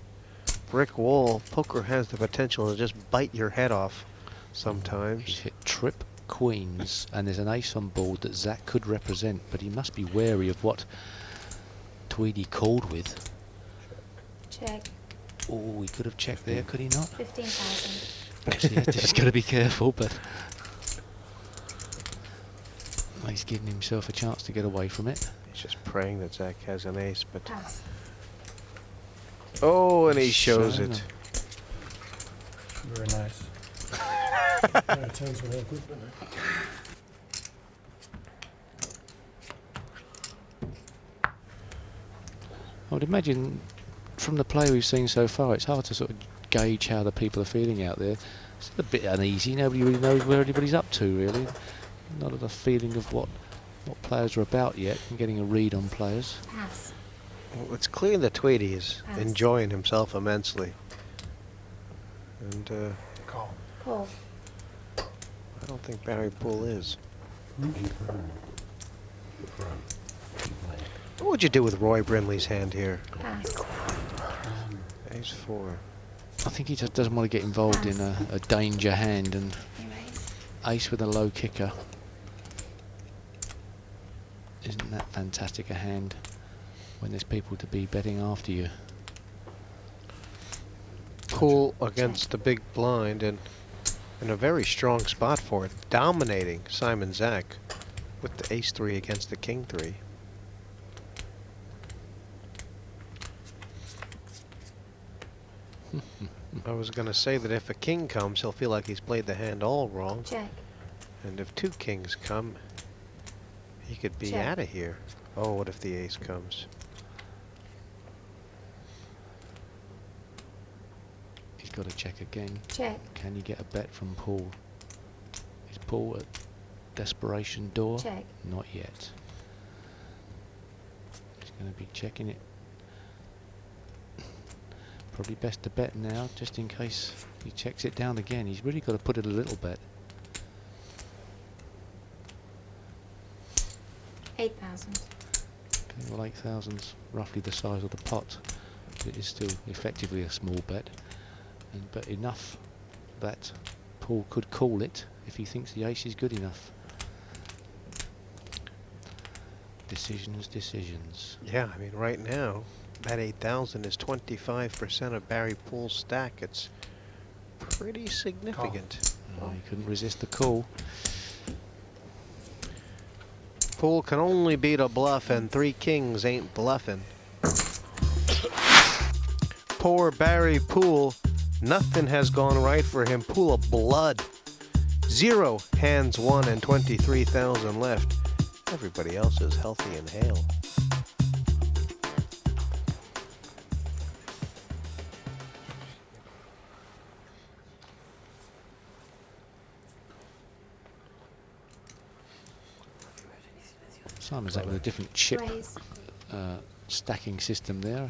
brick wall. Poker has the potential to just bite your head off He's sometimes. hit trip queens, and there's an ace on board that Zach could represent, but he must be wary of what Tweedie called with. Check. Oh, he could have checked there, could he not? 15,000. Yeah, just got to be careful, but he's giving himself a chance to get away from it. He's just praying that Zach has an ace, but... Pass. Oh, and he shows Showing it. him. Very nice. It tells me how good, doesn't it? I would imagine from the play we've seen so far, it's hard to sort of gauge how the people are feeling out there. It's a bit uneasy. Nobody really knows where anybody's up to, really. Not a feeling of what players are about yet, and getting a read on players. Pass. Well, it's clear that Tweedie is Pass. enjoying himself immensely. And Call. Call. I don't think Barry Poole is. What would you do with Roy Brindley's hand here? Pass. Ace 4. I think he just doesn't want to get involved in a danger hand, and Erase. ace with a low kicker. Isn't that fantastic a hand when there's people to be betting after you? Poole against the big blind and in a very strong spot for it, dominating Simon Zach with the ace 3 against the king 3. I was going to say that if a king comes, he'll feel like he's played the hand all wrong. Check. And if 2 kings come, he could be Check. out of here. Oh, what if the ace comes? He's got to check again. Check. Can you get a bet from Poole? Is Poole at desperation door? Check. Not yet. He's going to be checking it. Probably best to bet now, just in case he checks it down again. He's really got to put it a little bet. 8,000. Okay, well, 8,000's roughly the size of the pot. It is still effectively a small bet, but enough that Poole could call it if he thinks the ace is good enough. Decisions, decisions. Yeah, I mean, right now, that 8,000 is 25% of Barry Poole's stack. It's pretty significant. He couldn't resist the call. Poole can only beat a bluff, and 3 kings ain't bluffing. Poor Barry Poole. Nothing has gone right for him. Pool of blood. 0 hands won and 23,000 left. Everybody else is healthy and hale. Simon's with a different chip Raise. stacking system there.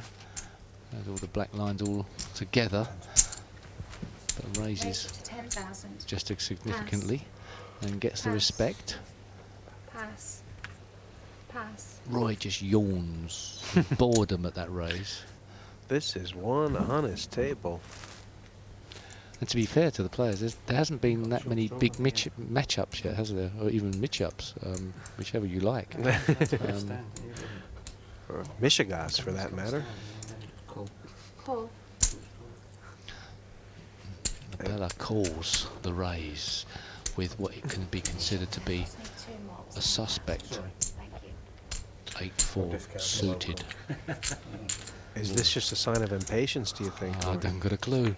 Has all the black lines all together. But raises Raise to 10,000. just as significantly and gets the Pass. respect. Pass. Pass. Roy just yawns with boredom at that raise. This is one honest table. And to be fair to the players, there hasn't been that many big matchups yet, has there? Or even mitch-ups, whichever you like. Or Michigas, for that matter. Call. Abella calls the raise with what it can be considered to be Just need 2 more. a suspect Thank you. 8-4 suited. Is this just a sign of impatience, do you think? I haven't got a clue.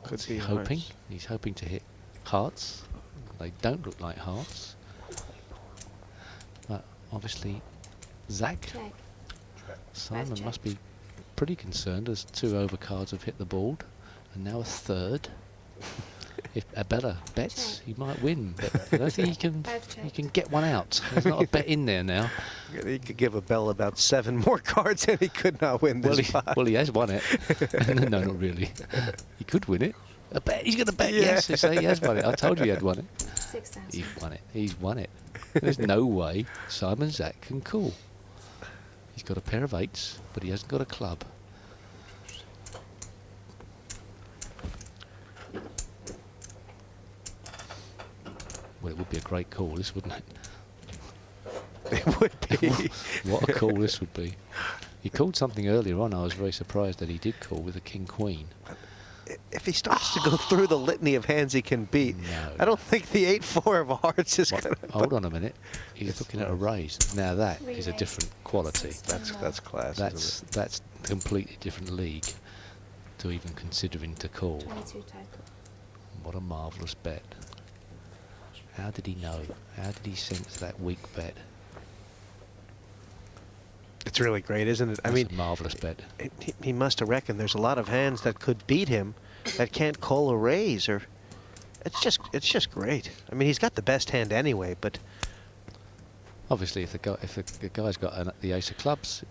Could What's he be hoping? hearts. He's hoping to hit hearts. They don't look like hearts. But obviously, Zach, Check. Simon check. must be pretty concerned as 2 overcards have hit the board, and now a third. If Abella bets, Check. he might win, but I don't think Both he checked. can get one out. There's not a bet in there now. He could give Abella about 7 more cards and he could not win this pot. Well, he has won it. No, not really. He could win it. A bet. He's going to bet Yeah. yes. So he has won it. I told you he had won it. 6,000. He's won it. He's won it. There's no way Simon Zach can call. He's got a pair of 8s, but he hasn't got a club. Well, it would be a great call, this, wouldn't it? It would be. What a call this would be. He called something earlier on. I was very surprised that he did call with a king-queen. If he starts to go through the litany of hands he can beat, No. I don't think the 8-4 of hearts is What? going to... Hold on a minute. He's looking at a raise. Now that is a Re-raise. different quality. That's class, isn't That's a completely different league to even considering to call. 22 total. What a marvellous bet. How did he know? How did he sense that weak bet? It's really great, isn't it? I That's mean, a marvellous bet. he must have reckoned there's a lot of hands that could beat him that can't call a raise, or it's just great. I mean, he's got the best hand anyway, but Obviously, if the guy's got the ace of clubs,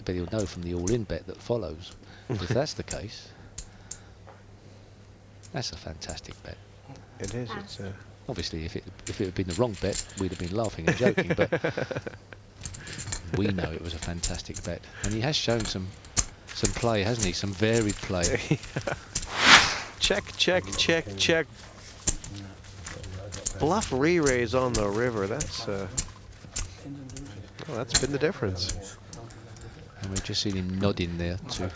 but he'll know from the all-in bet that follows. If that's the case, that's a fantastic bet. it is. It's Obviously, if it had been the wrong bet, we'd have been laughing and joking. But we know it was a fantastic bet, and he has shown some play, hasn't he? Some varied play. check, check. Bluff re-raise on the river. That's that's been the difference. And we've just seen him nodding there to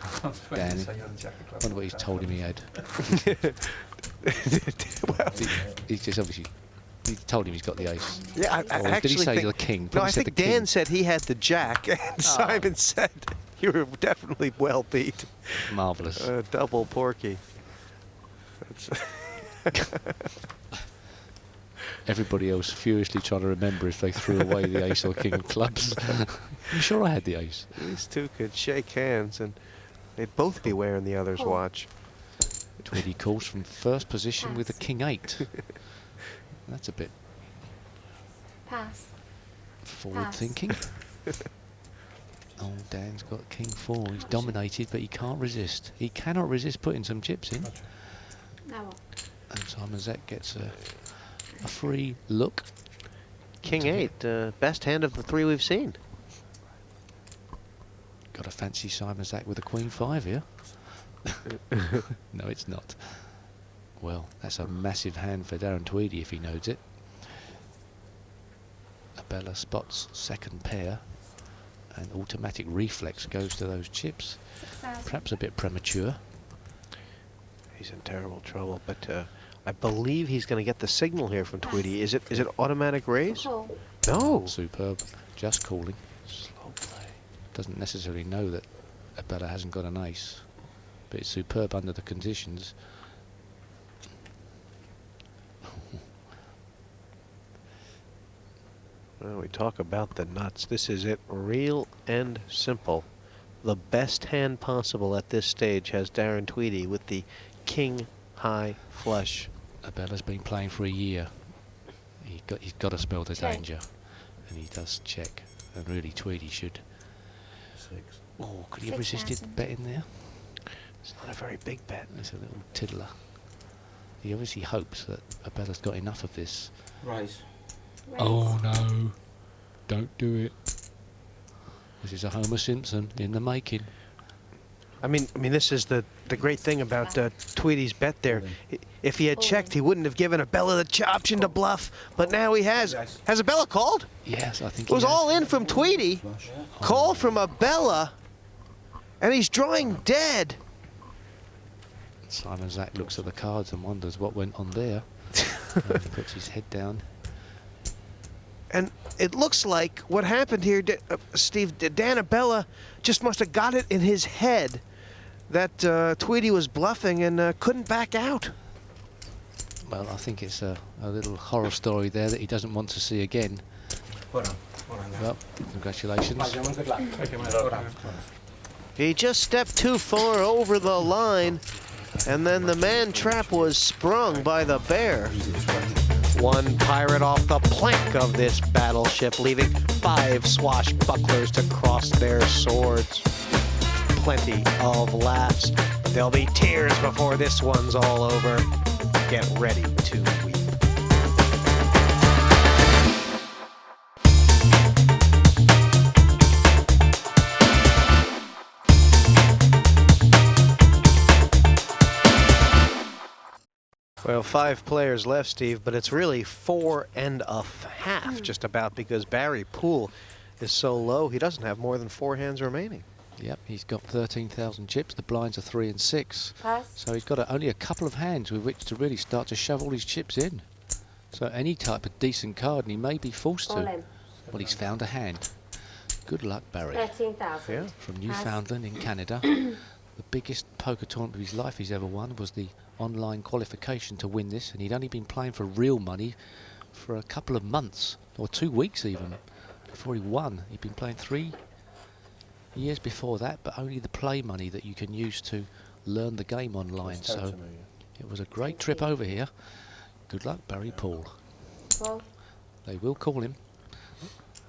Danny. Wonder what he's told him he had. Well, He's just obviously. He told him he's got the ace. yeah, I Or actually did he say think, the king? No, Probably I said think the king. Dan said he had the jack, and Simon said you were definitely well beat. Marvellous. Double Porky. That's Everybody else furiously trying to remember if they threw away the ace or king of clubs. I'm sure I had the ace. These two could shake hands, and they'd both be wearing the other's Oh. watch. Tweedie calls from first position with a Pass. king 8. That's a bit Pass. forward Pass. thinking. Oh, Dan's got king 4. He's dominated, but he can't resist. He cannot resist putting some chips in. Now what? And Simon Zach gets a free look. King 8, best hand of the 3 we've seen. Got a fancy Simon Zach with a queen 5 here. No, it's not. Well, that's a massive hand for Darren Tweedie if he knows it. Abella spots second pair, and automatic reflex goes to those chips. 6,000. Perhaps a bit premature. He's in terrible trouble, but I believe he's going to get the signal here from Tweedie. Is it automatic raise? Call. No. Superb. Just calling. Slow play. Doesn't necessarily know that Abella hasn't got an ace, but it's superb under the conditions. Well, we talk about the nuts. This is it, real and simple. The best hand possible at this stage has Darren Tweedie with the king high flush. Abella's been playing for a year. He's got to spell the Check. danger, and he does check. And really, Tweedie should. 6. Oh, could he have resisted 6,000. betting there? It's not a very big bet. It's a little tiddler. he obviously hopes that Abella's got enough of this. Raise. Raise. Oh no, don't do it. This is a Homer Simpson in the making. I mean, this is the great thing about Tweedie's bet there. If he had checked, he wouldn't have given Abella the option to bluff, but now he has. Has Abella called? Yes, I think It was all in from Tweedie. Call from Abella, and he's drawing dead. Simon Zach looks at the cards and wonders what went on there. And puts his head down. And it looks like what happened here, Steve, Dan Abella just must have got it in his head that Tweedie was bluffing and couldn't back out. Well, I think it's a little horror story there that he doesn't want to see again. Well done. Well done. Well, congratulations. Right, gentlemen, good luck. Okay, mate. Well done. He just stepped too far over the line, and then the man trap was sprung by the bear. One pirate off the plank of this battleship, leaving 5 swashbucklers to cross their swords. Plenty of laughs, but there'll be tears before this one's all over. Get ready to weep. Well, 5 players left, Steve, but it's really 4 1/2 just about, because Barry Poole is so low he doesn't have more than 4 hands remaining. Yep, he's got 13,000 chips. The blinds are 3 and 6. Pass. So he's got only a couple of hands with which to really start to shove all his chips in. So any type of decent card, and he may be forced All to. in. Well, he's found a hand. Good luck, Barry. 13,000. Yeah. From Newfoundland in Canada. The biggest poker tournament of his life he's ever won was the online qualification to win this, and he'd only been playing for real money for a couple of months, or 2 weeks even, before he won. He'd been playing 3 years before that, but only the play money that you can use to learn the game online. So it was a great trip over here. Good luck, Barry Poole. Well, They will call him.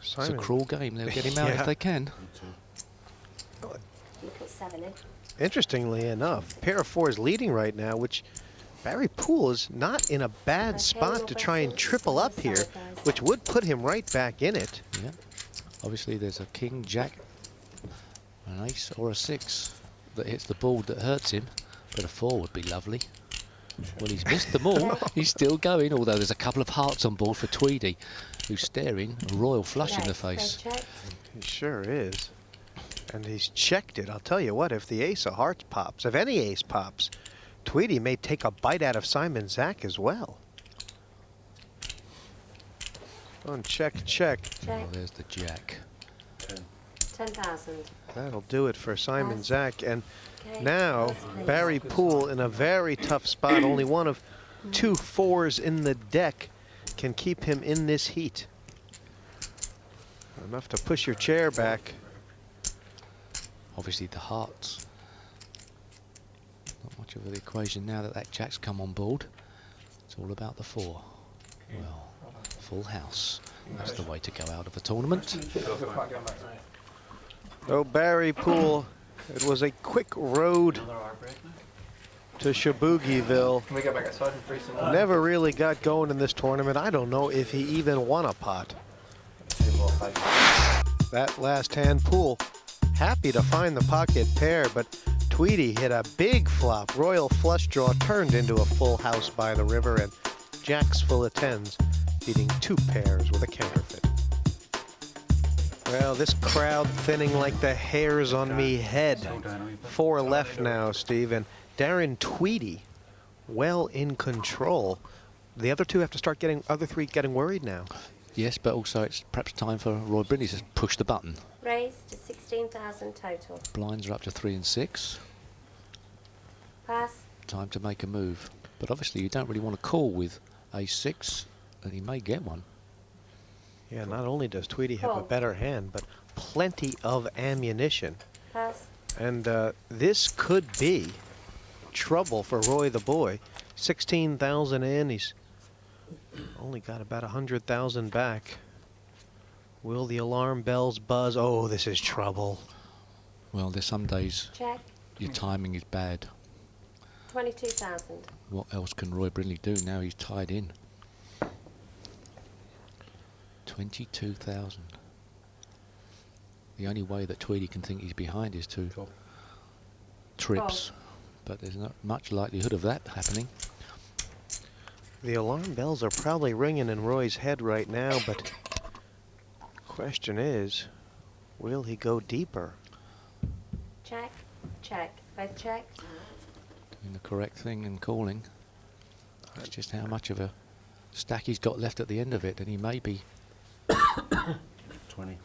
It's a Simon. cruel game. They'll get him out Yeah. if they can. you put 7 in. Interestingly enough, pair of 4 is leading right now, which Barry Poole is not in a bad Okay, spot no to try and questions. triple up here, Guys. which would put him right back in it. Yeah. Obviously, there's a king, jack, an ace, or a 6 that hits the board that hurts him. But a 4 would be lovely. Well, he's missed them all. He's still going, although there's a couple of hearts on board for Tweedie, who's staring a royal flush in the face. Checked. He sure is. And he's checked it. I'll tell you what, if the ace of hearts pops, if any ace pops, Tweedie may take a bite out of Simon Zach as well. On check, check. Check. Oh, there's the jack. 10,000. That'll do it for Simon Pass. Zach. And Okay. now Yes, please. Barry Poole in a very tough spot. Only one of 2 4s in the deck can keep him in this heat. Enough to push your chair back. Obviously, the hearts. Not much of an equation now that that jack's come on board. It's all about the 4. Well, full house. That's the way to go out of a tournament. Oh, Barry Poole, it was a quick road to Shaboogieville. Can we go back outside and free some more? Never really got going in this tournament. I don't know if he even won a pot. That last hand, Poole happy to find the pocket pair, but Tweedie hit a big flop. Royal flush draw turned into a full house by the river, and jacks full of 10s, beating 2 pairs with a counterfeit. Well, this crowd thinning like the hairs on me head. 4 left now, Steve, and Darren Tweedie well in control. The other 2 have to start getting, other 3 getting worried now. Yes, but also it's perhaps time for Roy Brindley to push the button. Raise to 16,000 total. Blinds are up to 3 and 6. Pass. Time to make a move. But obviously you don't really want to call with ace-6, and he may get one. Yeah, not only does Tweedie have a Call. better hand, but plenty of ammunition. Pass. And this could be trouble for Roy the boy. 16,000 in, he's only got about 100,000 back. Will the alarm bells buzz? Oh, this is trouble. Well, there's some days Check. your timing is bad. 22,000. What else can Roy Brindley do now he's tied in? 22,000. The only way that Tweedie can think he's behind is to trips, but there's not much likelihood of that happening. The alarm bells are probably ringing in Roy's head right now, but question is, will he go deeper? Check, check, both check. Doing the correct thing and calling. It's just how much of a stack he's got left at the end of it, and he may be. 20.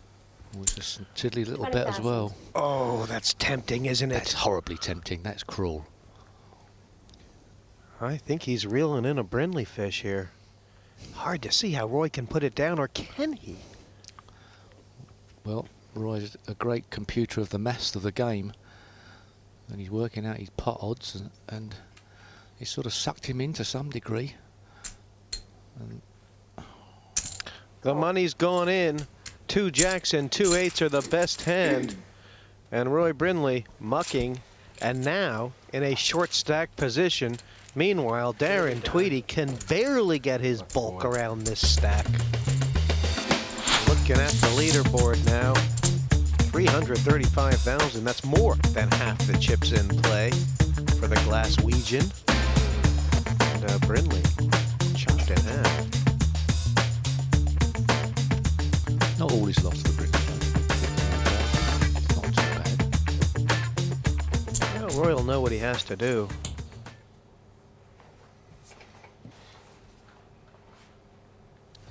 Oh, it's a tiddly little bet as 20,000. well. Oh, that's tempting, isn't it? That's horribly tempting. That's cruel. I think he's reeling in a Brindley fish here. Hard to see how Roy can put it down, or can he? Well, Roy's a great computer of the maths of the game, and he's working out his pot odds, and he's sort of sucked him in to some degree. And The money's gone in. 2 jacks and 2 8s are the best hand. And Roy Brindley mucking, and now in a short stack position. Meanwhile, Darren Tweedie can barely get his bulk around this stack. Looking at the leaderboard now, 335,000. That's more than half the chips in play for the Glaswegian. And Brindley chopped in half. not all is lost for Brindley. Not too bad. Well, Roy will know what he has to do.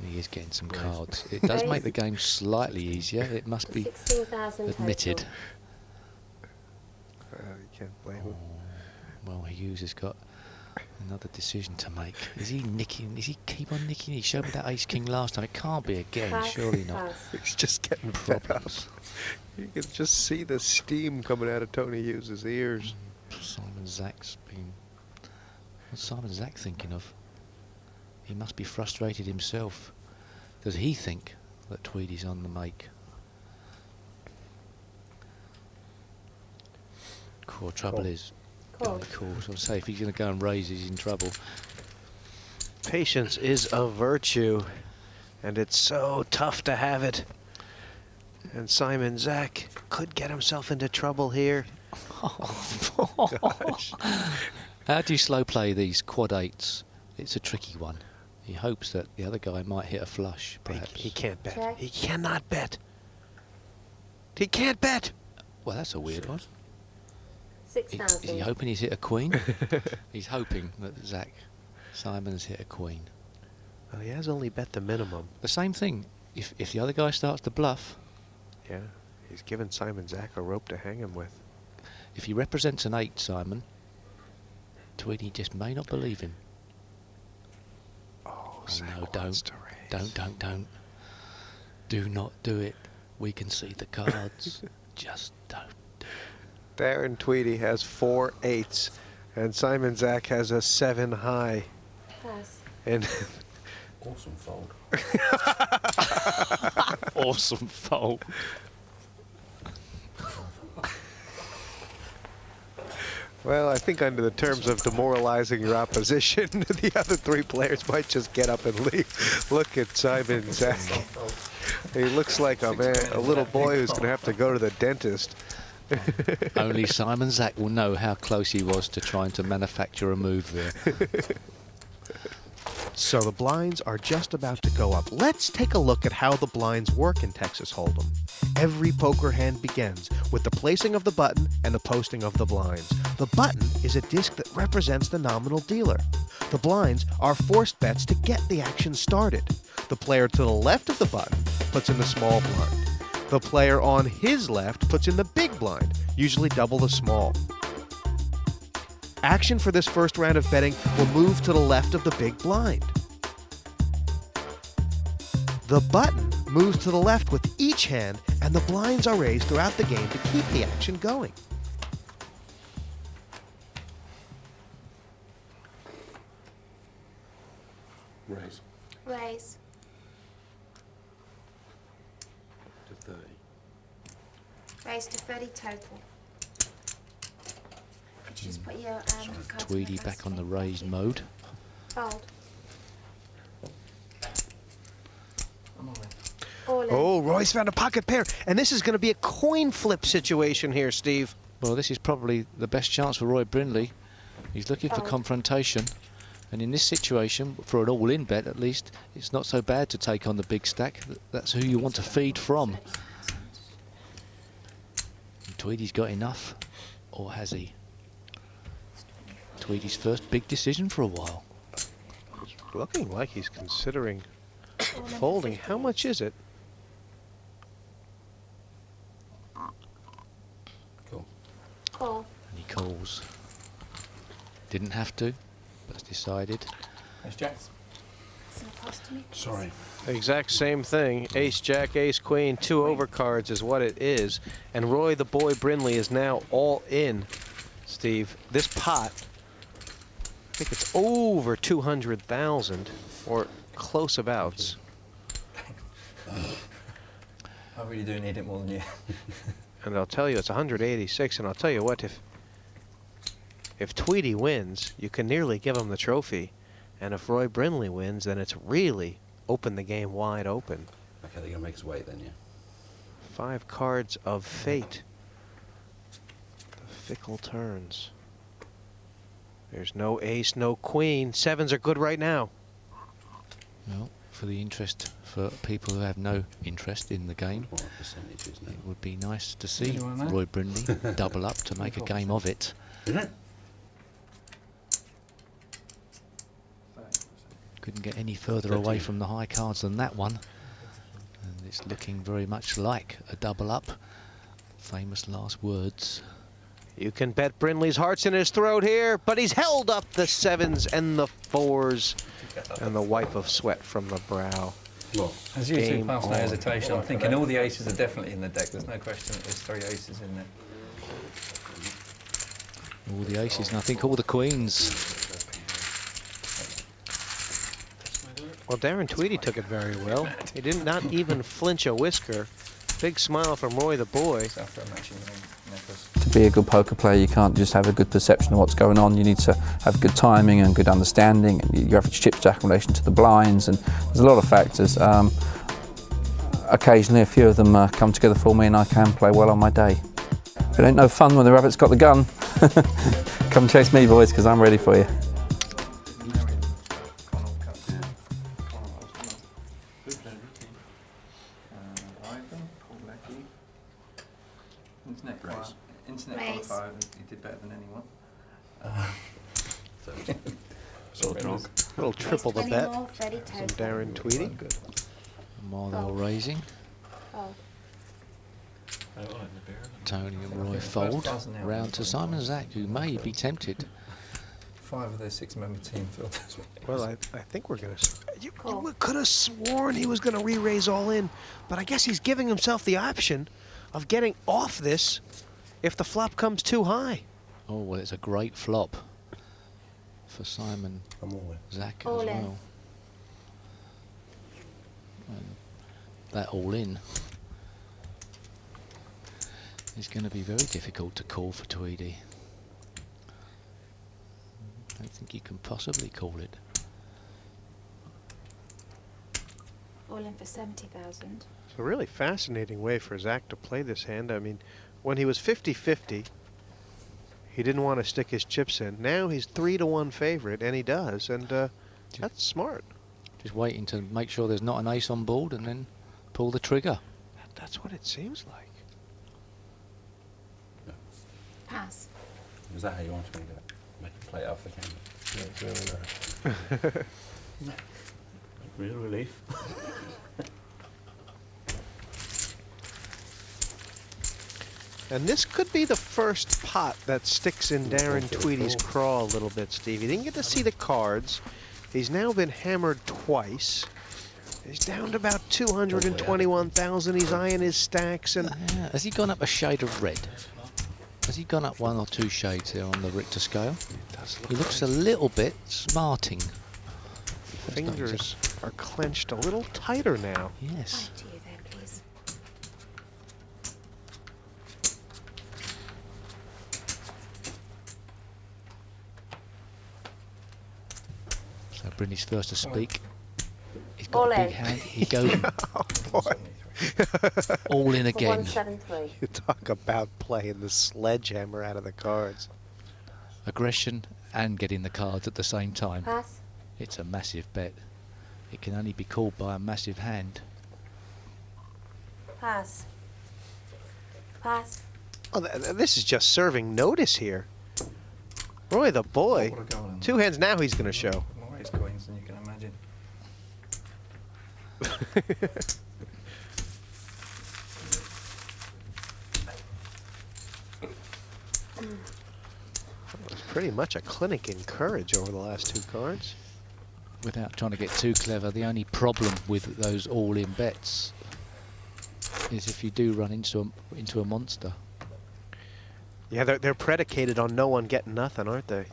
He is getting some cards. It does make the game slightly easier. It must be 16,000 admitted. total. You can't blame him. Well, Hughes has got another decision to make. Is he nicking? Is he keep on nicking? He showed me that ace king last time. It can't be again. Pass, Surely not. pass. He's just getting fed up. You can just see the steam coming out of Tony Hughes' ears. Simon Zack's been. What's Simon Zack thinking of? He must be frustrated himself. Does he think that Tweedie's on the make? Core trouble is. Cool. Cool. So I'll say if he's going to go and raise, he's in trouble. Patience is a virtue, and it's so tough to have it. And Simon Zack could get himself into trouble here. Gosh. How do you slow play these quad eights? It's a tricky one. He hopes that the other guy might hit a flush, perhaps. He can't bet. Check. He cannot bet. He can't bet. Well, that's a weird one. Is he 6,000. hoping he's hit a queen? He's hoping that Simon's hit a queen. Well, he has only bet the minimum. The same thing. If the other guy starts to bluff, Yeah, he's given Simon Zack a rope to hang him with. if he represents an 8, Simon, Tweedie just may not believe him. Oh, No, don't. Don't. Do not do it. We can see the cards. Just don't. Darren Tweedie has 4 8s, and Simon Zack has a 7 high. Pass. And Awesome fold. Awesome fold. well, I think under the terms of demoralizing your opposition, the other 3 players might just get up and leave. Look at Simon Zack. He looks like a little boy who's going to have to go to the dentist. Only Simon Zack will know how close he was to trying to manufacture a move there. So the blinds are just about to go up. Let's take a look at how the blinds work in Texas Hold'em. Every poker hand begins with the placing of the button and the posting of the blinds. The button is a disc that represents the nominal dealer. The blinds are forced bets to get the action started. The player to the left of the button puts in the small blind. The player on his left puts in the big blind, usually double the small. Action for this first round of betting will move to the left of the big blind. The button moves to the left with each hand, and the blinds are raised throughout the game to keep the action going. Raise Raise. to 30. Raise to 30 total. Could you just put your cards Tweedie back on the raised mode. Fold. I'm all in. All in. Oh, Roy's found a pocket pair. And this is going to be a coin flip situation here, Steve. Well, this is probably the best chance for Roy Brindley. He's looking for Fold. confrontation. And in this situation, for an all-in bet at least, it's not so bad to take on the big stack. That's who you want to feed from. And Tweedie's got enough, or has he? Tweedie's first big decision for a while. It's looking like he's considering folding. How much is it? Cool. Call. And he calls. Didn't have to, but has decided. There's jacks. So pass to me. Sorry. Exact same thing. Ace, jack, ace, queen, 2 overcards is what it is. And Roy the boy Brindley is now all in, Steve. This pot, I think it's over 200,000 or close abouts. I really do need it more than you. And I'll tell you, it's 186. And I'll tell you what, if Tweedie wins, you can nearly give him the trophy. And if Roy Brindley wins, then it's really opened the game wide open. Okay, they're going to make us wait then, yeah. 5 cards of fate. The fickle turns. There's no ace, no queen. 7s are good right now. Well, for the interest, for people who have no interest in the game, What percentages now? it would be nice to see Anyone there? Roy Brindley double up to make a game of it. Isn't it? Couldn't get any further away from the high cards than that one. And it's looking very much like a double up. Famous last words. You can bet Brindley's heart's in his throat here, but he's held up the 7s and the 4s and the wipe of sweat from the brow. Well, As you two Game pass no on. hesitation, I'm thinking all the aces are definitely in the deck. There's no question that there's 3 aces in there. All the aces and I think all the queens. Well, Darren Tweedie took it very well. He did not even flinch a whisker. Big smile from Roy the boy. So after a matching necklace. To be a good poker player, you can't just have a good perception of what's going on. You need to have good timing and good understanding, and your average chip stack in relation to the blinds, and there's a lot of factors. Occasionally, a few of them come together for me, and I can play well on my day. It ain't no fun when the rabbit's got the gun. Come chase me, boys, because I'm ready for you. Internet Raise. qualifier, he did better than anyone. so drunk. Little triple the Raise bet 20 more, 30 from total. Darren Tweedie. And while they were raising, Fold. Tony and Roy fold. Round to Simon Zach, who may be tempted. 5 of their 6-member team filled this one. Well, I think we're going to... You Call. could have sworn he was going to re-raise all in, but I guess he's giving himself the option of getting off this if the flop comes too high. Oh, well, it's a great flop for Simon I'm all in. Zach All as in. well. And that all in is going to be very difficult to call for Tweedie. I don't think you can possibly call it. All in for 70,000. It's a really fascinating way for Zach to play this hand. I mean, when he was 50-50, he didn't want to stick his chips in. Now he's 3-1 favorite, and he does, and that's smart. Just waiting to make sure there's not an ace on board and then pull the trigger. That's what it seems like. Pass. Is that how you wanted me to do it? Make it play it off the camera? Yeah, it's really nice. Real relief. And this could be the first pot that sticks in Darren Tweedie's craw a little bit, Steve. He didn't get to see the cards. He's now been hammered twice. He's down to about 221,000. He's eyeing his stacks, and Has he gone up a shade of red? Has he gone up 1 or 2 shades there on the Richter scale? He looks a little bit smarting. fingers are clenched a little tighter now. Yes. Back to you there, please. Brindley's first to speak. He's All got a big in. hand. He goes Boy, all in For again. 173. you talk about playing the sledgehammer out of the cards. Aggression and getting the cards at the same time. Pass. It's a massive bet. It can only be called by a massive hand. Pass. Pass. Oh, this is just serving notice here. Roy the boy. What a goal in Two hands now he's going to show. More ace queens than you can imagine. It's pretty much a clinic in courage over the last 2 cards. Without trying to get too clever, the only problem with those all-in bets is if you do run into a monster, Yeah, they're predicated on no one getting nothing, aren't they?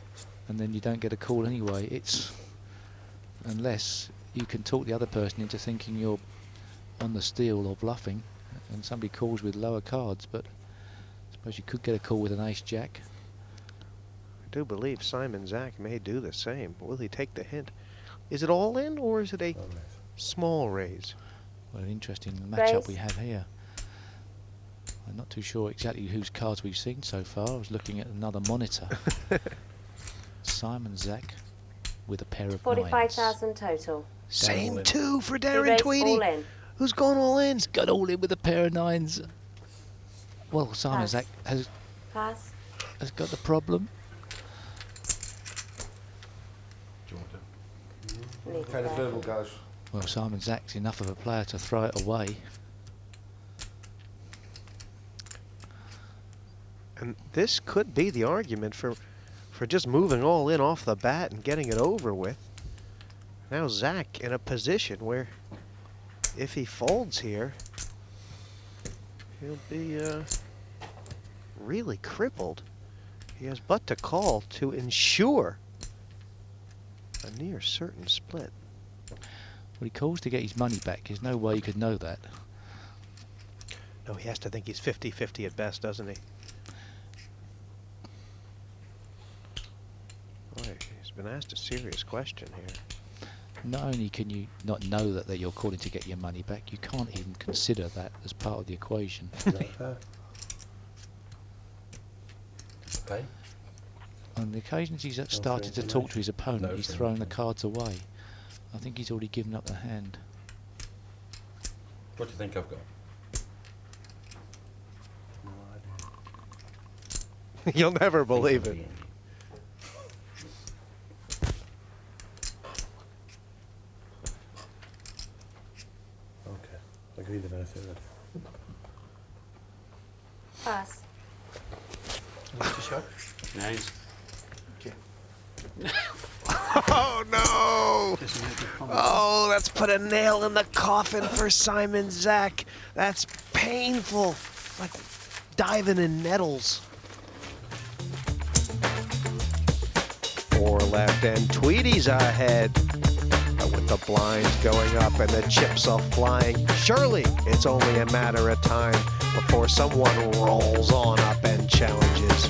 and then you don't get a call anyway. It's unless you can talk the other person into thinking you're on the steal or bluffing, and somebody calls with lower cards. But I suppose you could get a call with an ace-jack. I do believe Simon Zach may do the same. Will he take the hint? Is it all in or is it a small raise? Well, an interesting Raise. matchup we have here. I'm not too sure exactly whose cards we've seen so far. I was looking at another monitor. Simon Zach with a pair of nines. 45,000 total. Same 2 for He Darren raised Tweedie. all in. Who's going all in? He's got all in with a pair of nines. Well, Simon Pass. Zach has Pass. got the problem. Do you want to? Leave it Okay, the there. verbal goes. Well, Simon Zach's enough of a player to throw it away. And this could be the argument for just moving all in off the bat and getting it over with. Now Zach in a position where if he folds here, he'll be really crippled. He has but to call to ensure a near certain split. Well, he calls to get his money back. There's no way you could know that. No, he has to think he's 50-50 at best, doesn't he? Boy, he's been asked a serious question here. Not only can you not know that you're calling to get your money back, you can't even consider that as part of the equation. Okay. On the occasions he's started to talk to his opponent, No he's further thrown the information. cards away. I think he's already given up the hand. What do you think I've got? You'll never believe it. Okay, I'll give you the benefit of it. Pass. Nines. Oh no! Oh, that's put a nail in the coffin for Simon Zach. That's painful. Like diving in nettles. 4 left and Tweedie's ahead. But with the blinds going up and the chips are flying, surely it's only a matter of time before someone rolls on up and challenges.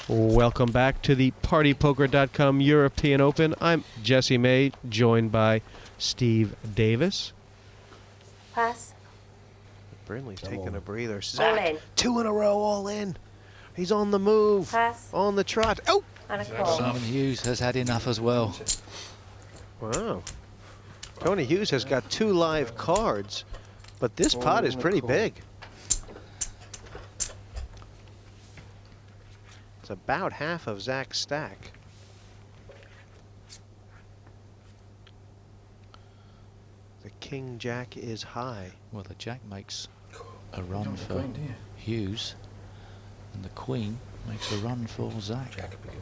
Welcome back to the partypoker.com European Open. I'm Jesse May, joined by Steve Davis. Pass. Brindley's taking a breather. All Zach, in. 2 in a row, all in. He's on the move. Pass. On the trot. Oh! And a call. Simon Hughes has had enough as well. Wow. Tony Hughes has got 2 live cards, but this pot is pretty big. It's about half of Zach's stack. The King Jack is high. Well, the Jack makes a run for Hughes, and the Queen makes a run for Zach. Jack would be good.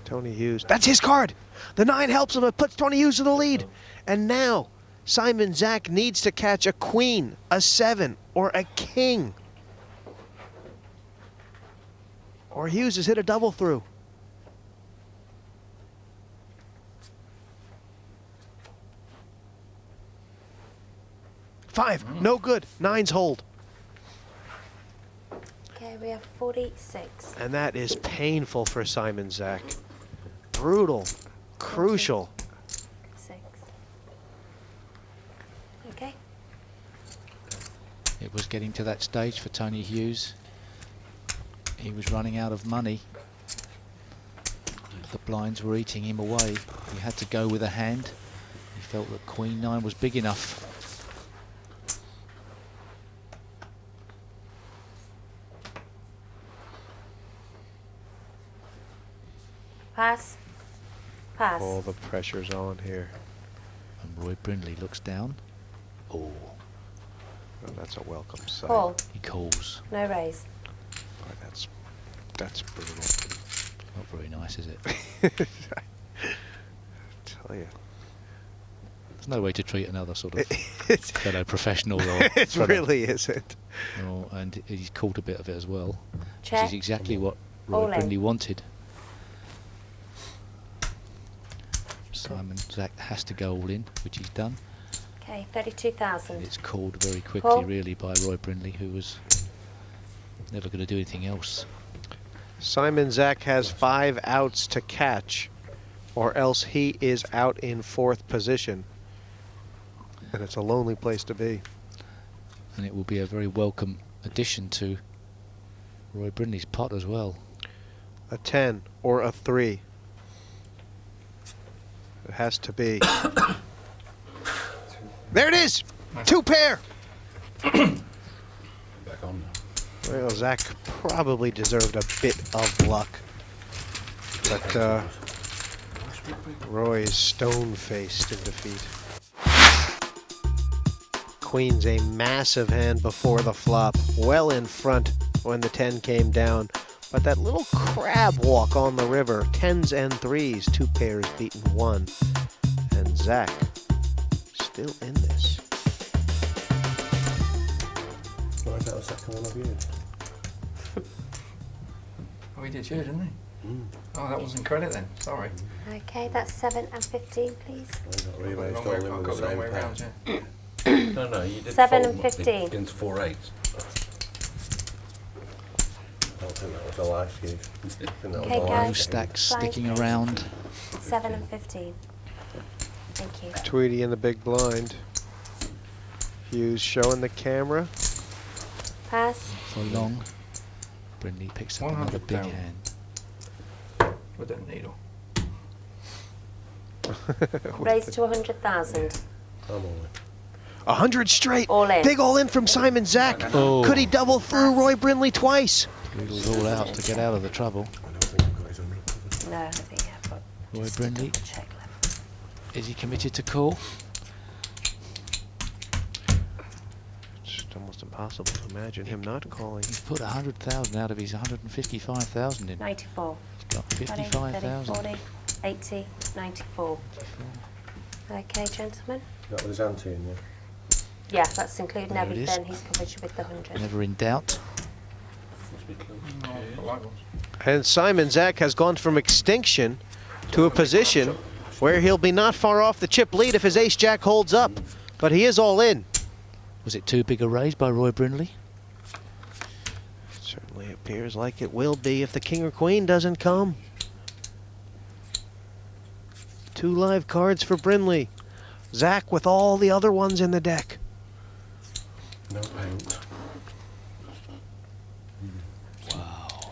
Tony Hughes. That's his card. The 9 helps him. It puts Tony Hughes in the lead. And now Simon Zach needs to catch a queen, a 7, or a king. Or Hughes has hit a double through. 5. No good. 9's hold. Okay, we have 46. And that is painful for Simon Zach. Brutal. Crucial. 6. Okay. It was getting to that stage for Tony Hughes. He was running out of money. The blinds were eating him away. He had to go with a hand. He felt that Queen 9 was big enough. Pass. Pass. All the pressure's on here. And Roy Brindley looks down. Oh, Oh, that's a welcome sight. Call. he calls. No raise. Boy, that's brutal. Not very nice, is it? I tell you. There's no way to treat another sort of It's, fellow professional. Or it fellow- really isn't. or- and he's caught a bit of it as well. Which Check. is exactly what All Roy in. Brindley wanted. Simon Zach has to go all in, which he's done. Okay, And 32,000. it's called very quickly, Call. really, by Roy Brindley, who was never going to do anything else. Simon Zach has 5 outs to catch, or else he is out in 4th position. And it's a lonely place to be. And it will be a very welcome addition to Roy Brindley's pot as well. A 10 or a 3. It has to be. There it is! 2 pair! Back on now. Well, Zach probably deserved a bit of luck. But Roy is stone-faced in defeat. Queen's a massive hand before the flop, well in front when the 10 came down. But that little crab walk on the river, 10s and 3s, 2 pairs beaten 1. And Zach still in this. Why is that the second one I've used? Oh, he did you, didn't he? Oh, that wasn't credit then. Sorry. Okay, that's 7 and 15, please. I got Wrong realised way- all in I've with got the the wrong same way pair. round, yeah. No, you did 7 fold and them 15. against 4 8s. I don't think that was a life use. I think that was Okay, a guys. life No use. stacks Blind sticking please. around. 7 and 15. Thank you. Tweedie in the big blind. Hughes showing the camera. Pass. For long. Brindley picks up 100 another big down. hand. With that needle. Raise to 100,000. I'm all in. 100 straight. All in. Big all in from Simon Zach. Oh. Could he double through Roy Brindley twice? Doodles all out to get out of the trouble. I don't think I've got his 100. No, I think I've got Roy just Brindley. a double check left. Is he committed to call? It's just almost impossible to imagine him not calling. He's put 100,000 out of his 155,000 in. 94. He's got 20, 30, 55,000. 40, 80, 94. Okay, gentlemen. That was his ante in there. Yeah, that's including There it is. everything. He's covered you with the 100. Never in doubt. Must be close. No, I like ones. And Simon Zach has gone from extinction to a position where he'll be not far off the chip lead if his ace-jack holds up. But he is all in. Was it too big a raise by Roy Brindley? Certainly appears like it will be if the king or queen doesn't come. 2 live cards for Brindley. Zach with all the other ones in the deck. No paint.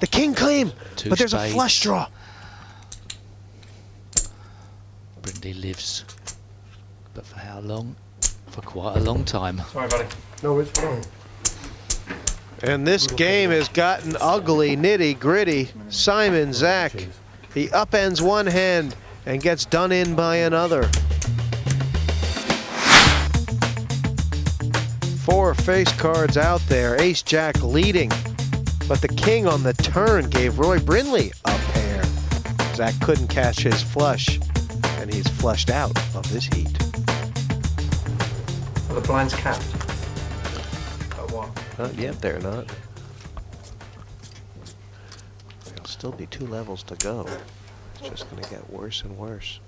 The king came, Two but there's a spades. flush draw. Brindley lives. But for how long? For quite a long time. Sorry, buddy. No, it's wrong. And this game has gotten ugly, nitty-gritty. Simon Zach, he upends one hand and gets done in by another. 4 face cards out there, ace-jack leading. But the king on the turn gave Roy Brindley a pair. Zach couldn't catch his flush, and he's flushed out of this heat. Are the blinds capped? At what? Not yet, they're not. There'll still be 2 levels to go. It's just going to get worse and worse.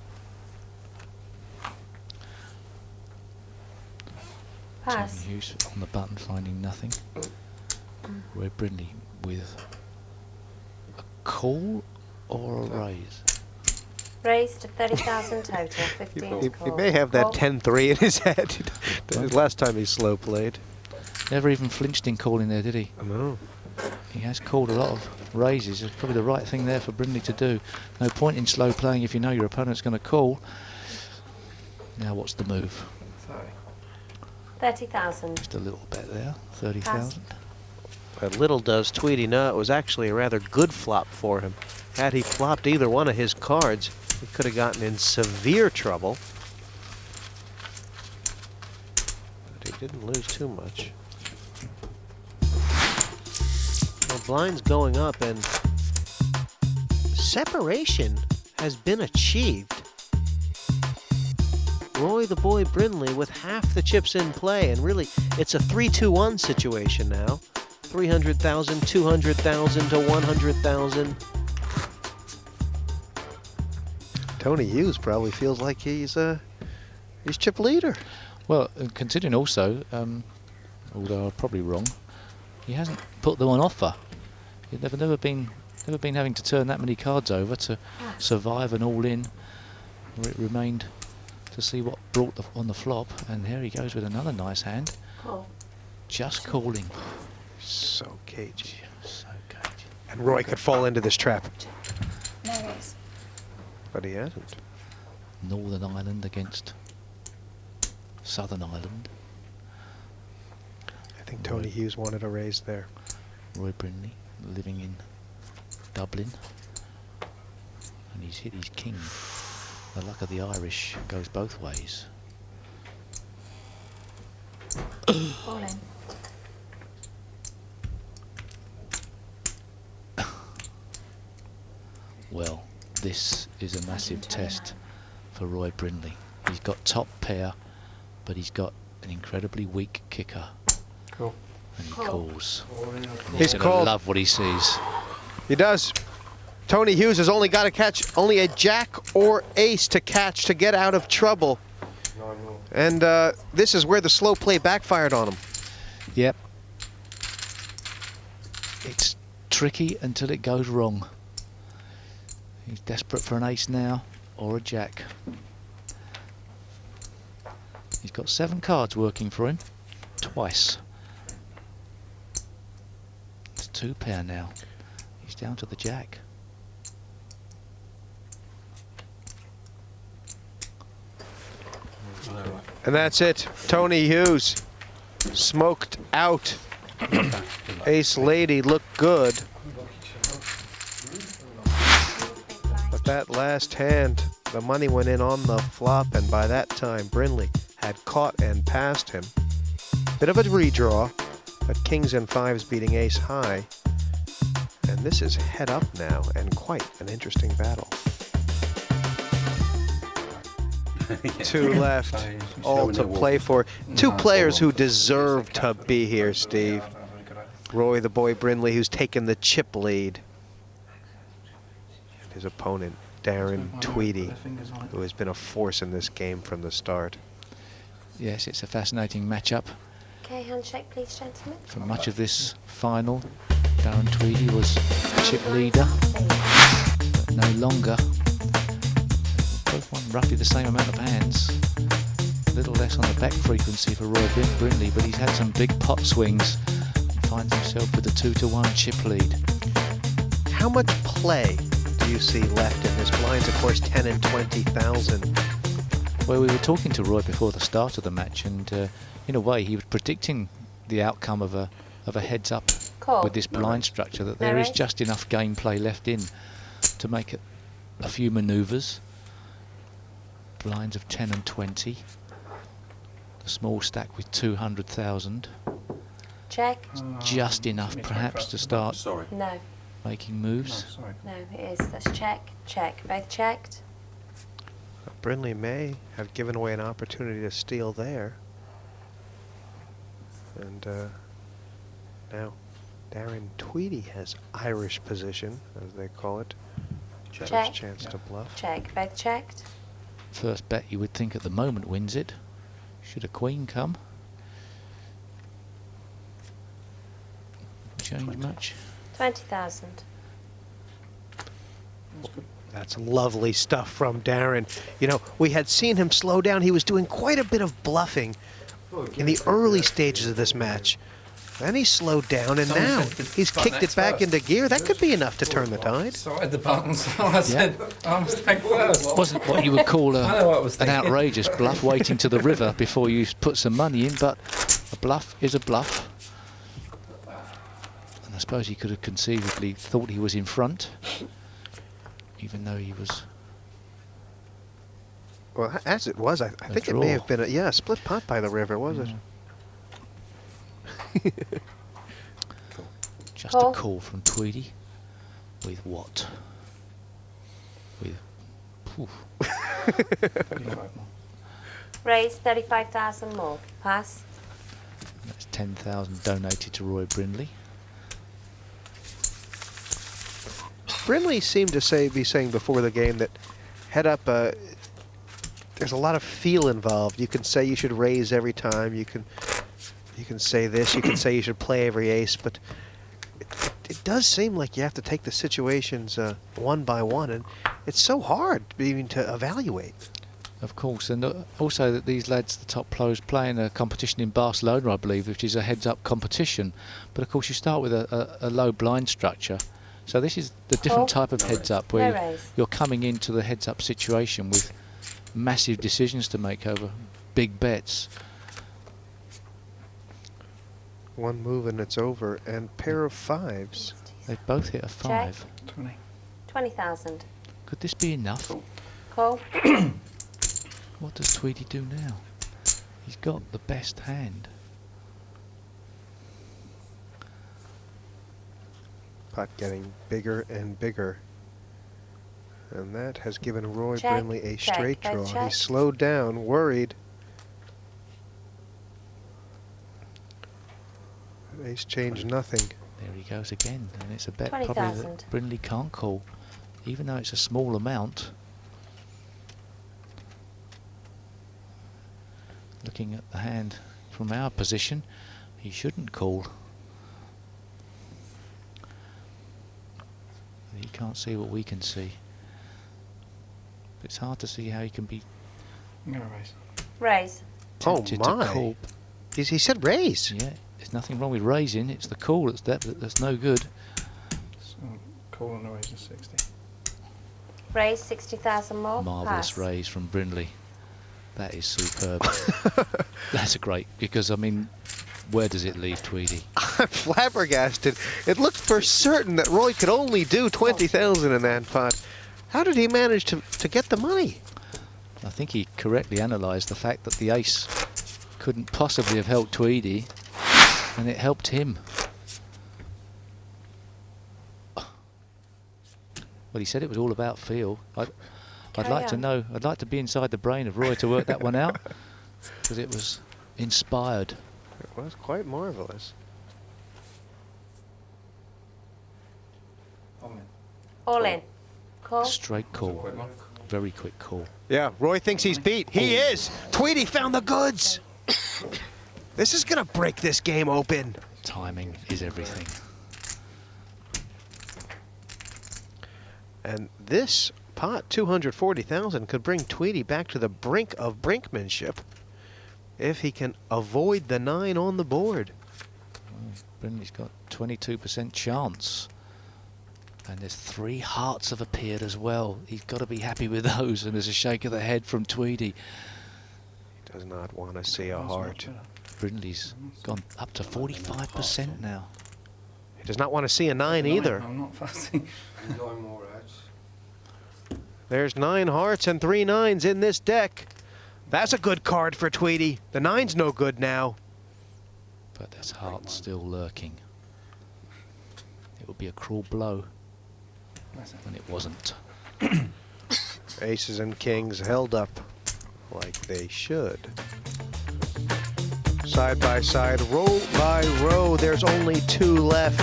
Pass. Tony Hughes on the button, finding nothing. Roy Brindley with a call or a raise? Raised to 30,000 total, 15 He call. may have that Call. 10-3 in his head. The last time he slow played. Never even flinched in calling there, did he? No. He has called a lot of raises. It's probably the right thing there for Brindley to do. No point in slow playing if you know your opponent's going to call. Now what's the move? 30,000. Just a little bet there, 30,000. But little does Tweedie know it was actually a rather good flop for him. Had he flopped either one of his cards, he could have gotten in severe trouble. But he didn't lose too much. Well, blinds going up and separation has been achieved. Roy the Boy Brindley with half the chips in play, and really it's a 3-2-1 situation now. 300,000, 200,000 to 100,000. Tony Hughes probably feels like he's chip leader. Well, considering also, although I'm probably wrong, he hasn't put them on offer. He's never been having to turn that many cards over to survive an all-in, where it remained to see what brought on the flop. And there he goes with another nice hand. Call. Just calling. So cagey. So cagey. And Roy could fall into this trap. No raise. But he hasn't. Northern Ireland against Southern Ireland. I think Tony Hughes wanted a raise there. Roy Brindley living in Dublin. And he's hit his king. The luck of the Irish goes both ways. All in. Well, this is a massive 129. test for Roy Brindley. He's got top pair, but he's got an incredibly weak kicker. Cool. And he Call. calls. And He's gonna called. love what he sees. He does. Tony Hughes has only got to catch only a jack or ace to catch to get out of trouble. And this is where the slow play backfired on him. Yep. It's tricky until it goes wrong. He's desperate for an ace now, or a jack. He's got 7 cards working for him, twice. It's 2 pair now. He's down to the jack. And that's it. Tony Hughes smoked out. Ace Lady looked good. But that last hand, the money went in on the flop, and by that time, Brindley had caught and passed him. Bit of a redraw, but kings and fives beating ace high. And this is head up now, and quite an interesting battle. 2 left, all to play for. 2 players who deserve to be here, Steve. Roy the Boy Brindley, who's taken the chip lead. His opponent, Darren Tweedie, who has been a force in this game from the start. Yes, it's a fascinating matchup. Okay, handshake please, gentlemen. For much of this final, Darren Tweedie was chip leader, but no longer. Both won roughly the same amount of hands. A little less on the back frequency for Roy Brindley, but he's had some big pot swings and finds himself with a 2-1 chip lead. How much play do you see left in this? Blinds, of course, 10 and 20,000. Well, we were talking to Roy before the start of the match, and in a way he was predicting the outcome of a heads-up Call. with this blind structure, that there is just enough gameplay left in to make it a few manoeuvres. Blinds of 10 and 20. The small stack with 200,000. Check. Just enough perhaps to start No. making moves. No, it is. That's check. Check. Both checked. Brindley may have given away an opportunity to steal there. And now Darren Tweedie has Irish position, as they call it. Check. First chance to bluff. Check. Both checked. First bet you would think at the moment wins it. Should a queen come? change much. 20,000. That's lovely stuff from Darren. You know, we had seen him slow down. He was doing quite a bit of bluffing in the early stages of this match. Then he slowed down, and now he's kicked it back into gear. That could be enough to turn the tide. So I had the button, so I said, I must take first. Wasn't what you would call I know what I was an thinking. outrageous bluff waiting to the river before you put some money in, but a bluff is a bluff. And I suppose he could have conceivably thought he was in front, even though he was... Well, as it was, I think it draw. may have been a split pot by the river, was it? Just Call. a call from Tweedie. With what? With... Poof. Raise 35,000 more. Pass. That's 10,000 donated to Roy Brindley. Brindley seemed to be saying before the game that head up, there's a lot of feel involved. You can say you should raise every time. You can say this. You can say you should play every ace, but it does seem like you have to take the situations one by one, and it's so hard even to evaluate. Of course, and also that these lads, the top pros, playing a competition in Barcelona, I believe, which is a heads-up competition. But of course, you start with a low blind structure. So this is the different type of heads-up where No raise. you're coming into the heads-up situation with massive decisions to make over big bets. One move and it's over, and pair of fives. They've both hit a 5. 20. 20,000. Could this be enough? Call. What does Tweedie do now? He's got the best hand. Pot getting bigger and bigger. And that has given Roy Check, Brindley a check, straight both draw. check. He slowed down, worried. Ace changed nothing. There he goes again, and it's a bet probably 20,000. that Brindley can't call, even though it's a small amount. Looking at the hand from our position, he shouldn't call. He can't see what we can see. It's hard to see how he can be I'm going to raise. Raise. Oh tempted my. to call. He said raise. Yeah, there's nothing wrong with raising. It's the call that's no good. So call on the raise of 60. Raise 60,000 more. Marvellous Pass. raise from Brindley. That is superb. That's a great, because I mean, where does it leave Tweedie? I'm flabbergasted. It looked for certain that Roy could only do 20,000 in that pot. How did he manage to get the money? I think he correctly analysed the fact that the ace couldn't possibly have helped Tweedie, and it helped him. Well, he said it was all about feel. I'd Carry like to on. know. I'd like to be inside the brain of Roy to work that one out, because it was inspired. It was quite marvelous. All in. Call. Straight call. Very quick call. Yeah, Roy thinks he's beat. He is. Tweedie found the goods. This is going to break this game open. Timing is everything. And this pot, 240,000, could bring Tweedie back to the brink of brinkmanship if he can avoid the 9 on the board. Brindley's got 22% chance. And there's 3 hearts have appeared as well. He's got to be happy with those. And there's a shake of the head from Tweedie. He does not want to see a heart. Brindley's gone up to 45% now. He does not want to see a 9 either. I'm not fussy. 9 more outs. There's 9 hearts and 3 9s in this deck. That's a good card for Tweedie. The 9's no good now. But there's hearts still lurking. It would be a cruel blow. And it wasn't. Aces and kings held up like they should. Side by side, row by row, there's only 2 left.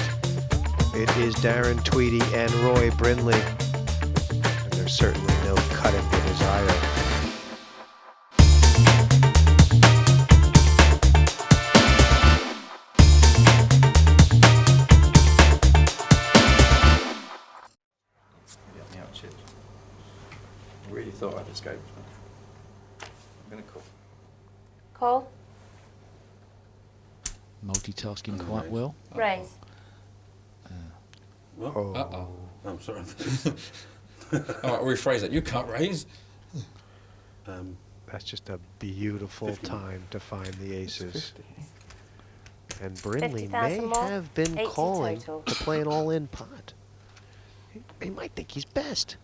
It is Darren Tweedie and Roy Brindley. And there's certainly no cutting the desire. quite like this game. I'm going to call. Call. Multitasking quite well. Raise. Uh-oh. I'm sorry. All right, rephrase that. You can't raise. That's just a beautiful 50. time to find the aces. 50. And Brindley 50,000 may more, have been 80 calling total. to play an all-in pot. He might think he's best.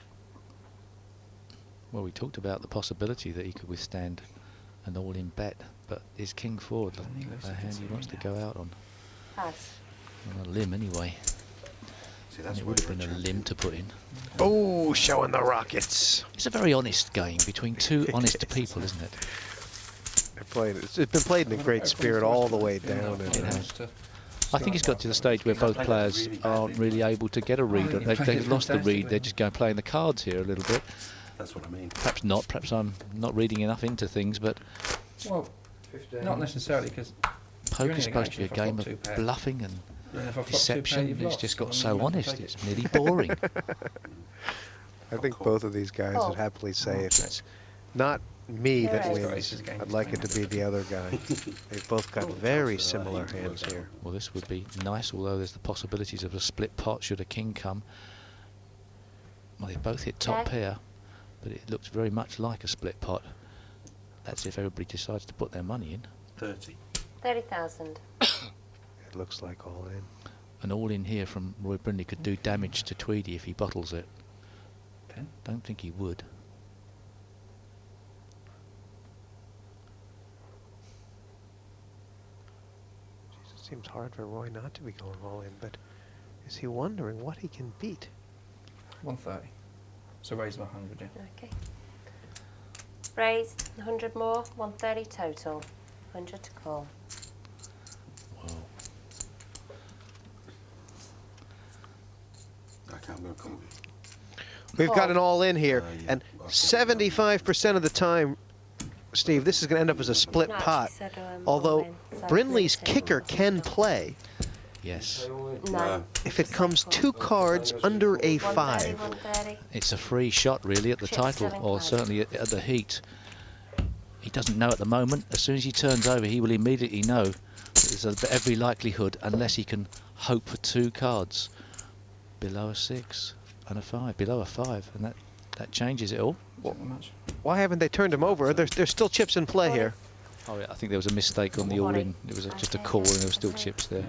Well, we talked about the possibility that he could withstand an all-in bet, but is king forward a hand he wants to go out on? Pass. On a limb anyway. See, that's It why would have you're been a champion. limb to put in. Oh, showing the rockets. It's a very honest game between two honest people, isn't it? It's been played in a great spirit all the way down. It has. I think it's got to the stage where both players aren't really able to get a read. They've lost the read. They're just going playing the cards here a little bit. That's what I mean. Perhaps not. Perhaps I'm not reading enough into things, but Well, not necessarily, because poker's supposed to be a game of bluffing and deception. It's just got so honest. It's nearly boring. I think both of these guys would happily say if it's not me that wins, I'd like it to be the other guy. They've both got very similar hands here. Well, this would be nice, although there's the possibilities of a split pot should a king come. Well, they both hit top pair, but it looks very much like a split pot. That's if everybody decides to put their money in. 30. 30,000. It looks like all in. An all in here from Roy Brindley could do damage to Tweedie if he bottles it. 10. Don't think he would. It seems hard for Roy not to be going all in, but is he wondering what he can beat? 130. So raise by 100, yeah. Okay. Raised. 100 more. 130 total. 100 to call. Whoa. Okay, I'm going to call you. We've got Call. an all in here, Yeah. and 75% of the time, Steve, this is going to end up as a split No, pot. she said, Although all in, so Brindley's 30. kicker can play Yes. No. if it comes 2 cards under a 130, 5. 130. It's a free shot, really, at the Chip title, selling or card. certainly at the heat. He doesn't know at the moment. As soon as he turns over, he will immediately know that there's every likelihood, unless he can hope for 2 cards below a 6 and a 5, below a 5, and that changes it all. Why haven't they turned him over? There's still chips in play here. Oh, yeah, I think there was a mistake on the all-in. It was just a call, and there were still chips there.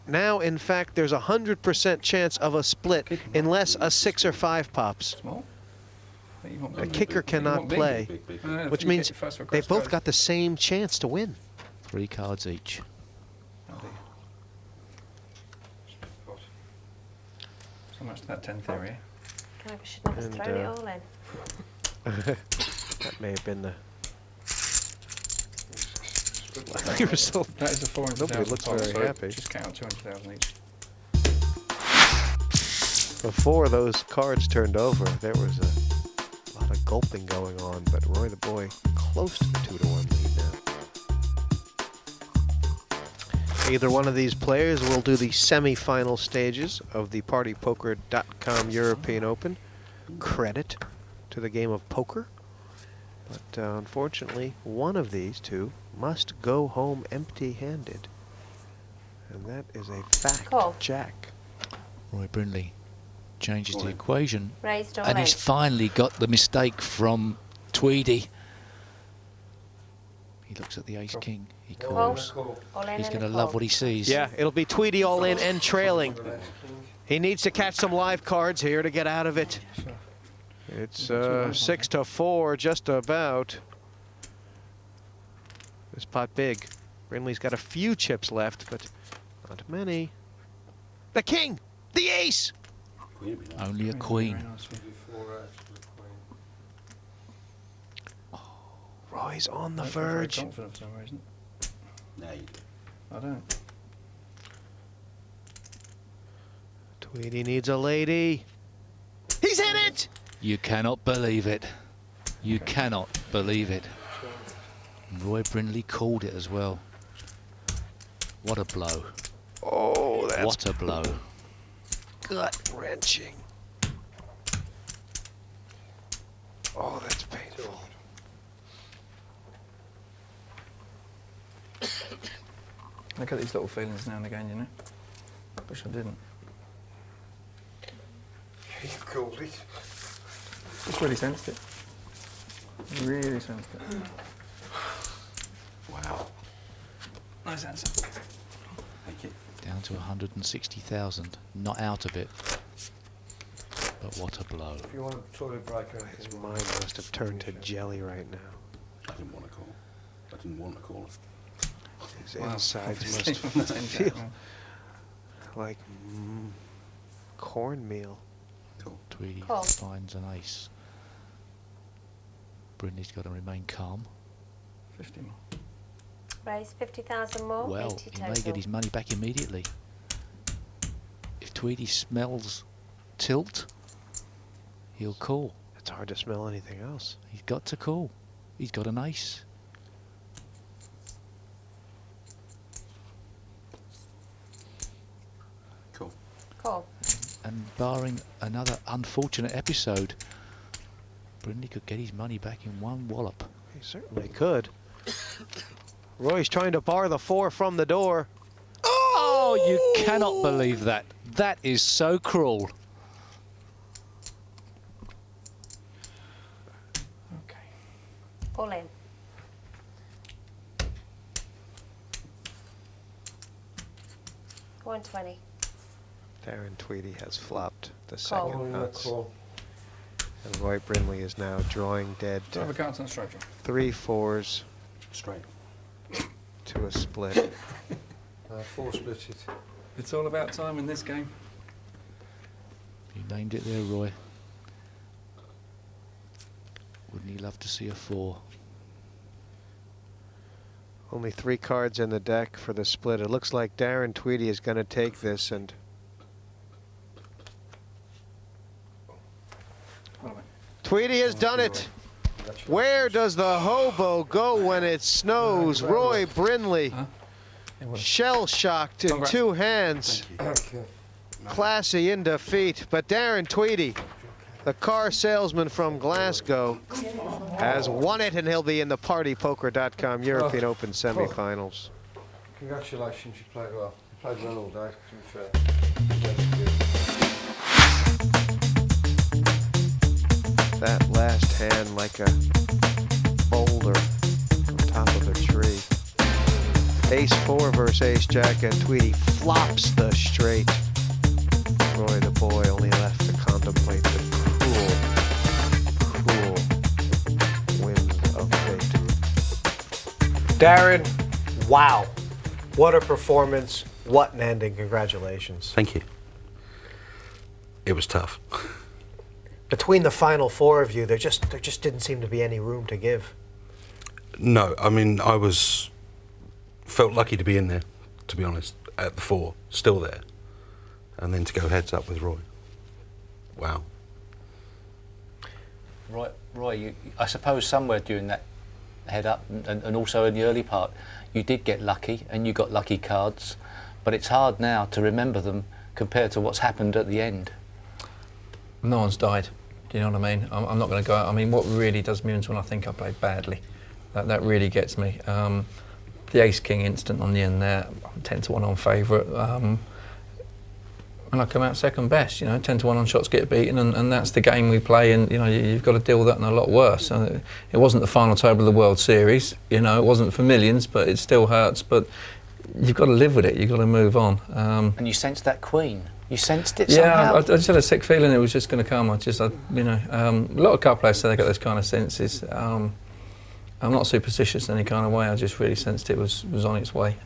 Now, in fact, there's a 100% chance of a split unless a 6 or 5 pops. Small. A kicker cannot play, which means they've both got the same chance to win. 3 cards each. So much to that 10 theory. I should never have And, thrown it all in. That may have been the result. That is a 400,000. Nobody looks pot, very so happy. Just count 200,000 each. Before those cards turned over, there was a lot of gulping going on, but Roy the Boy close to the 2-1 lead now. Either one of these players will do the semi-final stages of the partypoker.com European Open. Credit to the game of poker. But unfortunately, one of these two must go home empty-handed. And that is a fact, Call. Jack. Roy Brindley changes the equation, Raised all and in. he's finally got the mistake from Tweedie. He looks at the ace-king. He calls. All in He's and going to a love call. what he sees. Yeah, it'll be Tweedie all in and trailing. He needs to catch some live cards here to get out of it. It's 6-4, just about. This pot big. Brindley's got a few chips left, but not many. The king! The ace! Only a queen. Roy's on the I'm very verge. confident for some reason. No, you do. I don't. Tweedie needs a lady. He's hit it! You cannot believe it. You cannot believe it. Roy Brindley called it as well. What a blow. Oh, that's What a blow. gut-wrenching. Oh, that's I get these little feelings now and again, you know. Wish I didn't. You called it. Just really sensed it. Really sensed it. Wow. Nice answer. Thank you. Down to 160,000. Not out of it. But what a blow. If you want a toilet break or His anything, mind must have turned to jelly right now. I didn't want to call. I didn't want to call it. His Wow. insides Obviously must from the same feel jack, like cornmeal. Cool. Tweedie Cool. finds an ace. Brindley's got to remain calm. 50 more. Raise 50,000 more. Well, 80 he total. may get his money back immediately. If Tweedie smells tilt, he'll call. It's hard to smell anything else. He's got to call. He's got an ace. Cool. Cool. And barring another unfortunate episode, Brindley could get his money back in one wallop. He certainly could. Roy's trying to bar the 4 from the door. Oh, you cannot believe that. That is so cruel. Okay. All in. $120. Darren Tweedie has flopped the Call. second Oh, nuts. cool. And Roy Brindley is now drawing dead Do I have a to card on the structure? 3 4s Straight. to a split. 4 split it. It's all about time in this game. You named it there, Roy. Wouldn't he love to see a 4? Only 3 cards in the deck for the split. It looks like Darren Tweedie is going to take this, and Tweedie has done it. Where does the hobo go when it snows? Roy Brindley, shell-shocked in Congrats. 2 hands. Okay. Classy in defeat, but Darren Tweedie, the car salesman from Glasgow, has won it, and he'll be in the partypoker.com European Open semifinals. Congratulations, you played well. You played well all day, to be fair. That last hand like a boulder on top of a tree. Ace 4 versus Ace Jack, and Tweedie flops the straight. Roy the boy only left to contemplate the cruel winds of fate. Darren, wow. What a performance. What an ending. Congratulations. Thank you. It was tough. Between the final 4 of you, there just didn't seem to be any room to give. No, I mean, felt lucky to be in there, to be honest, at the 4, still there. And then to go heads up with Roy. Wow. Roy, I suppose somewhere during that head up and also in the early part, you did get lucky and you got lucky cards, but it's hard now to remember them compared to what's happened at the end. No one's died. Do you know what I mean? I'm not going to go out. I mean, what really does me is when I think I played badly. That really gets me. The ace-king instant on the end there, I'm 10 to 1 on favourite. And I come out second best, 10 to 1 on shots get beaten, and that's the game we play, and you've got to deal with that and a lot worse. And it wasn't the final table of the World Series, it wasn't for millions, but it still hurts. But you've got to live with it, you've got to move on. And you sensed that queen. You sensed it Yeah, somehow. I just had a sick feeling it was just going to come. A lot of card players say they got those kind of senses. I'm not superstitious in any kind of way. I just really sensed it was on its way.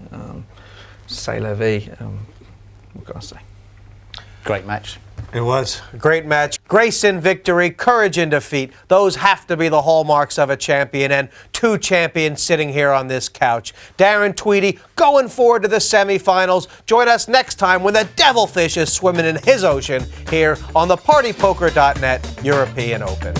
C'est la vie. What can I say? Great match. It was a great match. Grace in victory, courage in defeat. Those have to be the hallmarks of a champion, and 2 champions sitting here on this couch. Darren Tweedie going forward to the semifinals. Join us next time when the devilfish is swimming in his ocean here on the partypoker.net European Open.